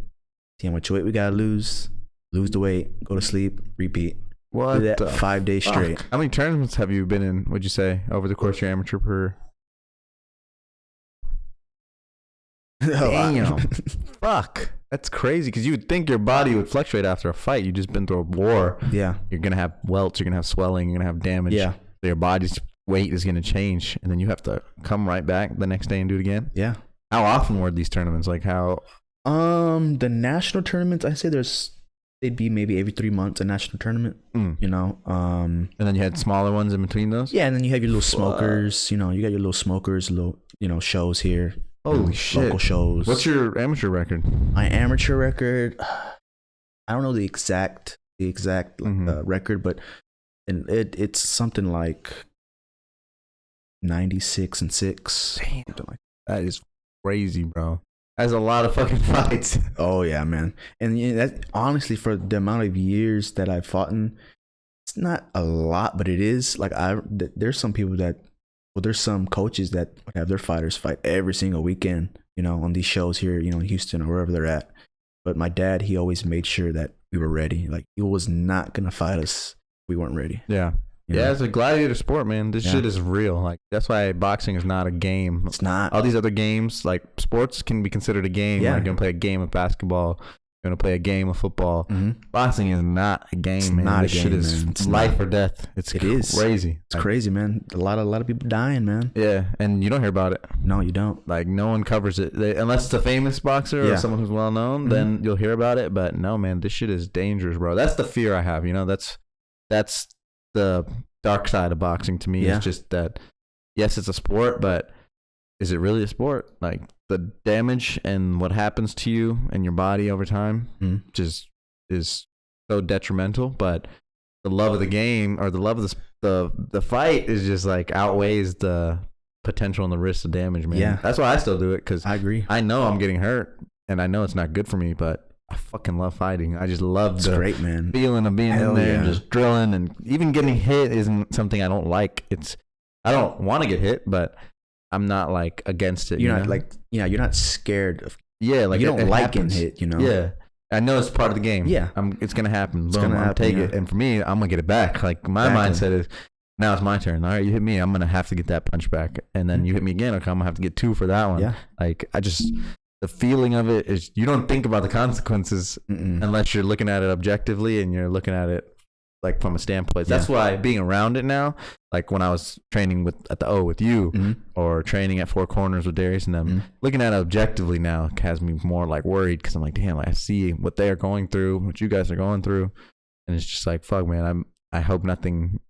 see how much weight we gotta lose the weight, go to sleep, repeat. What? Do that 5 days straight. How many tournaments have you been in, would you say, over the course of your amateur career? Damn. Fuck. That's crazy, because you would think your body would fluctuate after a fight. You've just been through a war. Yeah. You're going to have welts, you're going to have swelling, you're going to have damage. Yeah. So your body's weight is going to change, and then you have to come right back the next day and do it again. Yeah. How often were these tournaments? Like how? The national tournaments, I say they'd be maybe every 3 months a national tournament. And then you had smaller ones in between those. Yeah, and then you have your little smokers. You got your little smokers, little shows here. Holy shit! Local shows. What's your amateur record? My amateur record, I don't know the exact record, but it's something like 96-6. Damn, that is crazy, bro. That's a lot of fucking fights. Oh yeah, man. And that honestly, for the amount of years that I've fought in, it's not a lot, but it is. Like there's some people there's some coaches that would have their fighters fight every single weekend, on these shows here, in Houston or wherever they're at. But my dad, he always made sure that we were ready. Like he was not gonna fight us if we weren't ready. Yeah. Yeah, it's a gladiator sport, man. This shit is real. Like that's why boxing is not a game. It's not. All these other games, like sports, can be considered a game. Yeah. Like you're gonna play a game of basketball. You're gonna play a game of football. Mm-hmm. Boxing is not a game, it's man. Not this a game, shit is man. It's life or death. It is crazy. It's crazy, man. A lot of people dying, man. Yeah, and you don't hear about it. No, you don't. Like no one covers it unless it's a famous boxer or someone who's well known. Then you'll hear about it. But no, man, this shit is dangerous, bro. That's the fear I have. That's the dark side of boxing to me. Is just that. Yes, it's a sport, but is it really a sport? Like the damage and what happens to you and your body over time just is so detrimental. But the love of the game or the love of the fight is just like outweighs the potential and the risk of damage, man. Yeah, that's why I still do it, because I agree. I know I'm getting hurt and I know it's not good for me, but I fucking love fighting. I just love the great, man. feeling of being in there and just drilling, and even getting hit isn't something I don't like. I don't want to get hit, but I'm not like against it. You're not like, you're not scared of. Yeah, like you don't like happens. getting hit. Yeah, I know it's part of the game. Yeah, it's gonna happen. It's Boom, gonna happen, take it, and for me, I'm gonna get it back. Like my mindset is, now it's my turn. All right, you hit me, I'm gonna have to get that punch back, and then you hit me again. Okay, I'm gonna have to get 2 for that one. Yeah, like the feeling of it is you don't think about the consequences unless you're looking at it objectively and you're looking at it like from a standpoint. That's why being around it now, like when I was training at the O with you or training at Four Corners with Darius and them, looking at it objectively now has me more like worried, because I'm like, damn, I see what they are going through, what you guys are going through, and it's just like, fuck, man, I hope nothing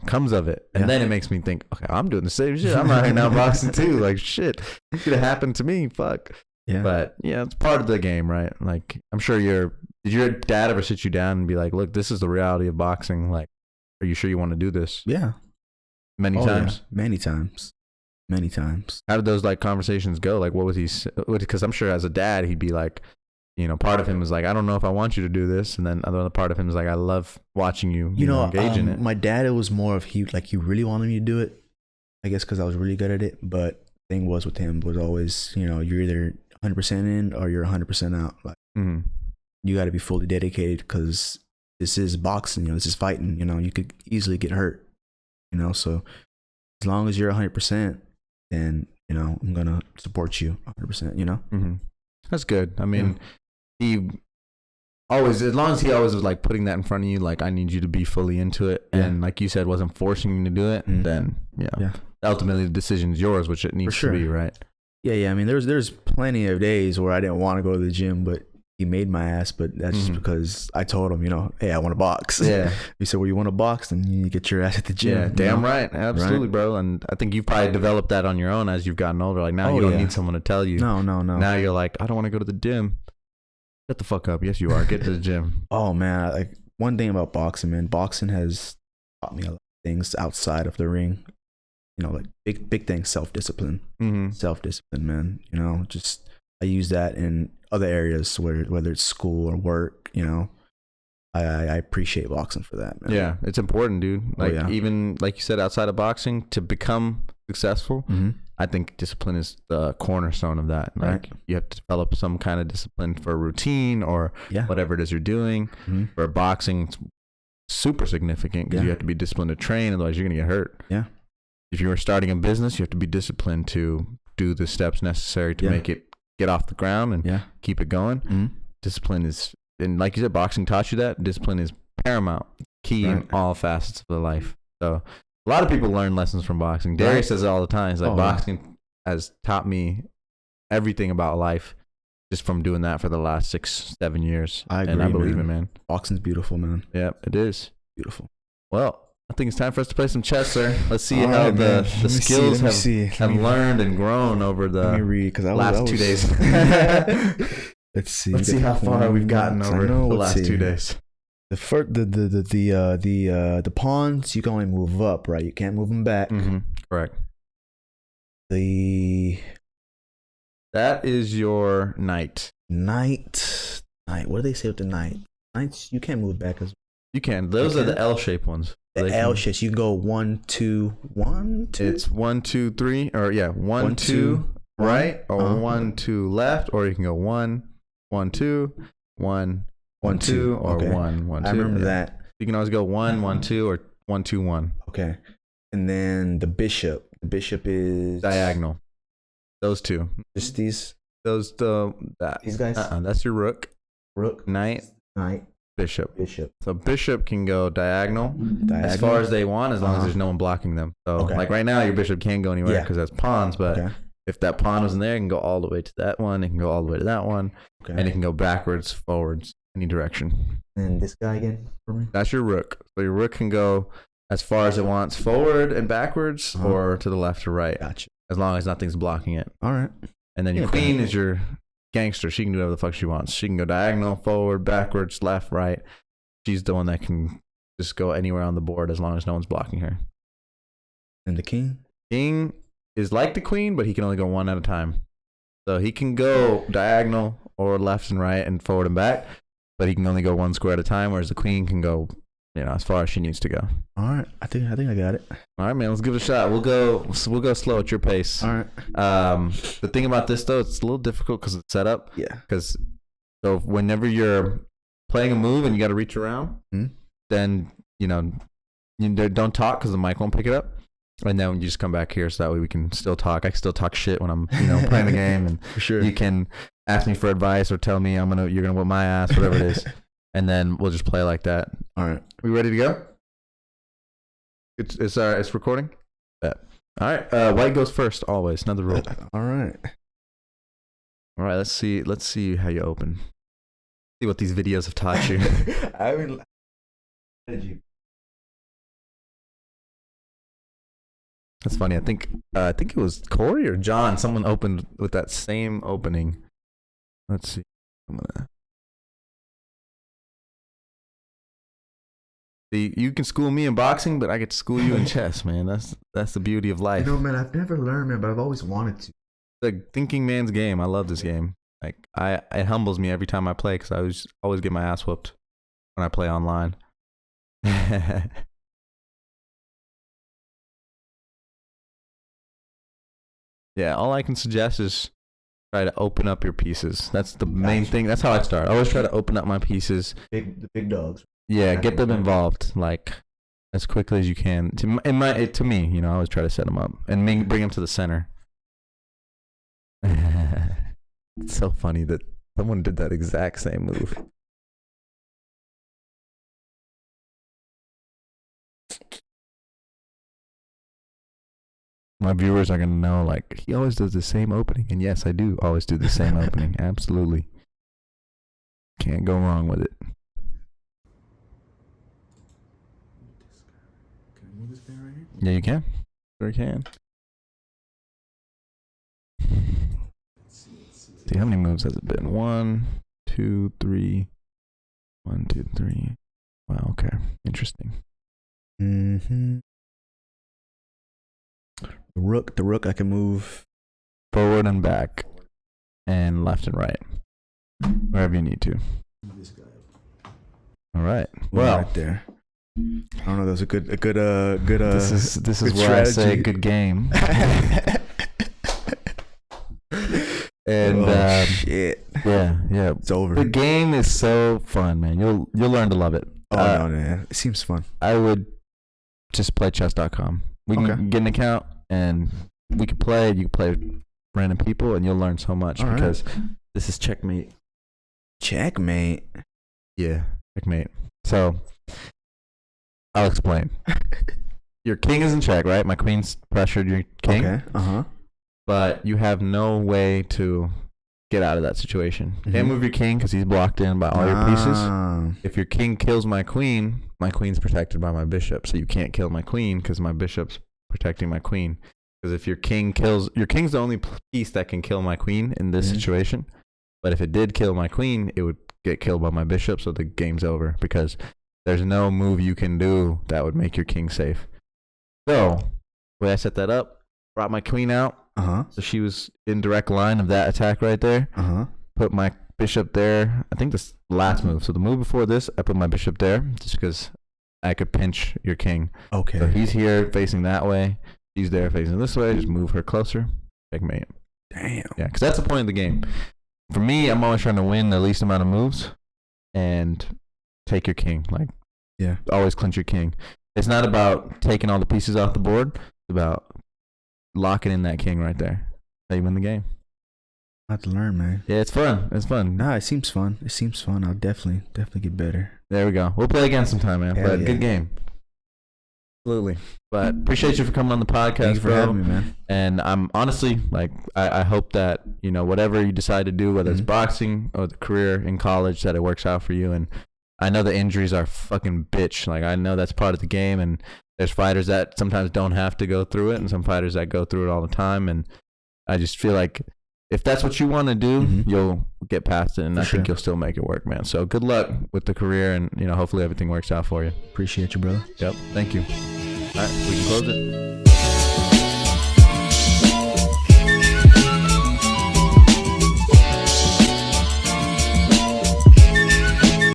comes of it. And then it makes me think, okay, I'm doing the same shit. I'm out here now boxing too. Like shit, it could have happened to me. Fuck. Yeah. But it's part of the game, right? Like I'm sure did your dad ever sit you down and be like, look, this is the reality of boxing. Like, are you sure you want to do this? Yeah. Many times? Yeah. Many times. How did those like conversations go? Like what was he, because I'm sure as a dad, he'd be like, you know, part of him is like, I don't know if I want you to do this, and then another part of him is like, I love watching you, you know, engage in it. My dad, it was more of he really wanted me to do it, I guess, because I was really good at it. But the thing was with him was always, you know, you're either 100% in or you're 100% out. Like you got to be fully dedicated because this is boxing, you know, this is fighting. You know, you could easily get hurt, you know. So as long as you're 100%, then you know I'm gonna support you 100%. You know. That's good. I mean, he always, as long as he always was like putting that in front of you, like I need you to be fully into it, and like you said, wasn't forcing you to do it. Then ultimately the decision is yours, which it needs to be, right? Yeah. I mean, there's plenty of days where I didn't want to go to the gym, but he made my ass. But that's just because I told him, you know, hey, I want to box. Yeah. He said, well, you want to box, then you get your ass at the gym. Yeah, damn right. Absolutely, bro. And I think you've probably developed that on your own as you've gotten older. Like now you don't need someone to tell you. No. Now you're like, I don't want to go to the gym. Shut the fuck up. Yes, you are. Get to the gym. Oh, man. Like one thing about boxing, man, boxing has taught me a lot of things outside of the ring. You know, like big things, self-discipline. Self-discipline, man. You know, just I use that in other areas whether it's school or work, you know. I appreciate boxing for that, man. Yeah, it's important, dude. Like even like you said, outside of boxing, to become successful, I think discipline is the cornerstone of that. Like you have to develop some kind of discipline for a routine or whatever it is you're doing. For boxing, it's super significant because you have to be disciplined to train, otherwise you're gonna get hurt. Yeah. If you were starting a business, you have to be disciplined to do the steps necessary to make it get off the ground and keep it going. Discipline is, and like you said, boxing taught you that. Discipline is paramount, key in all facets of the life. So a lot of people learn lessons from boxing. Darius says it all the time. He's like, boxing has taught me everything about life just from doing that for the last 6-7 years. I agree, and I believe it, man. Boxing's beautiful, man. Yeah, it is. Beautiful. Well, I think it's time for us to play some chess, sir. Let's see how the skills have learned and grown over the last 2 days. Let's see. Let's see how far we've gotten over the last 2 days. The first, the pawns you can only move up, right? You can't move them back. Correct. That is your knight. Knight. What do they say with the knight? Knights you can't move back as well. You can. Those are the L-shaped ones. The L shapes. You can go 1, 2, 1, 2. It's 1, 2, 3, or 1, 2 right, or 1, 2 left, or you can go 1, 1, 2, 1, 1, 2, or 1, 1, 2. I remember that. You can always go 1, 1, 2, or 1, 2, 1. Okay. And then the bishop. The bishop is diagonal. Those two. Just these. These guys. That's your rook. Knight. Bishop. So bishop can go diagonal as far as they want, as long as there's no one blocking them. So like right now, your bishop can't go anywhere because that's pawns. But if that pawn wasn't there, it can go all the way to that one. It can go all the way to that one, and it can go backwards, forwards, any direction. And this guy again for me. That's your rook. So your rook can go as far as it wants, forward and backwards, or to the left or right. Gotcha. As long as nothing's blocking it. All right. And then your queen is your gangster. She can do whatever the fuck she wants. She can go diagonal, forward, backwards, left, right. She's the one that can just go anywhere on the board as long as no one's blocking her. And the king? King is like the queen, but he can only go one at a time. So he can go diagonal or left and right and forward and back, but he can only go one square at a time, whereas the queen can go, as far as she needs to go. All right. I think I got it. All right, man. Let's give it a shot. We'll go slow at your pace. All right. The thing about this, though, it's a little difficult because it's set up. Yeah. So whenever you're playing a move and you got to reach around, then, you don't talk because the mic won't pick it up. And then you just come back here so that way we can still talk. I can still talk shit when I'm, playing the game. And for sure. You can ask me for advice or tell me you're going to whip my ass, whatever it is. And then we'll just play like that. All right. We ready to go? It's recording? Yeah. All right. White goes first, always. Another rule. All right. All right. Let's see how you open. See what these videos have taught you. That's funny. I think it was Corey or John. Someone opened with that same opening. Let's see. You can school me in boxing, but I get to school you in chess, man. That's the beauty of life. Man, I've never learned, man, but I've always wanted to. The thinking man's game. I love this game. Like it humbles me every time I play because I always get my ass whooped when I play online. Yeah, all I can suggest is try to open up your pieces. That's the main thing. That's how I start. I always try to open up my pieces. The big dogs. Yeah, get them involved like as quickly as you can. To me, you know, I always try to set them up and bring them to the center. It's so funny that someone did that exact same move. My viewers are gonna know, like, he always does the same opening, and yes, I do always do the same opening. Absolutely, can't go wrong with it. Can I move this guy right here? Yeah, you can. Sure can. See, how many moves has it been? 1, 2, 3. 1, 2, 3. Wow. Okay. Interesting. Mm-hmm. The rook, I can move Forward and back, and left and right, wherever you need to. this guy. All right. Well, right there. I don't know. That was a good. This is good where strategy. I say good game. And shit. Yeah. It's over. The game is so fun, man. You'll learn to love it. Oh no, man. It seems fun. I would just play chess.com. We can get an account and we can play. You can play with random people and you'll learn so much because this is checkmate. Checkmate. Yeah, checkmate. So I'll explain. Your king is in check, right? My queen's pressured your king. Okay. But you have no way to get out of that situation. Can't move your king because he's blocked in by all your pieces. If your king kills my queen's protected by my bishop. So you can't kill my queen because my bishop's protecting my queen. Because if your king's the only piece that can kill my queen in this situation. But if it did kill my queen, it would get killed by my bishop. So the game's over because there's no move you can do that would make your king safe. So the way I set that up, brought my queen out. So she was in direct line of that attack right there. Put my bishop there. I think this last move. So the move before this, I put my bishop there just because I could pinch your king. Okay. So he's here facing that way. She's there facing this way. Just move her closer. Checkmate. Damn. Yeah, because that's the point of the game. For me, I'm always trying to win the least amount of moves and take your king. Like, always clinch your king. It's not about taking all the pieces off the board. It's about locking in that king right there. So you win the game. I have to learn, man. Yeah, it's fun. It's fun. Nah, it seems fun. I'll definitely get better. There we go. We'll play again sometime, man. Hell But yeah. good game. Absolutely. But appreciate you for coming on the podcast, Thanks for bro. having me, man. And I'm honestly, like, I hope that, you know, whatever you decide to do, whether it's boxing or the career in college, that it works out for you. And I know the injuries are fucking bitch. Like, I know that's part of the game. And there's fighters that sometimes don't have to go through it. And some fighters that go through it all the time. And I just feel like if that's what you want to do, you'll get past it. And I think you'll still make it work, man. So good luck with the career. And, you know, hopefully everything works out for you. Appreciate you, brother. Yep. Thank you. All right. We can close it.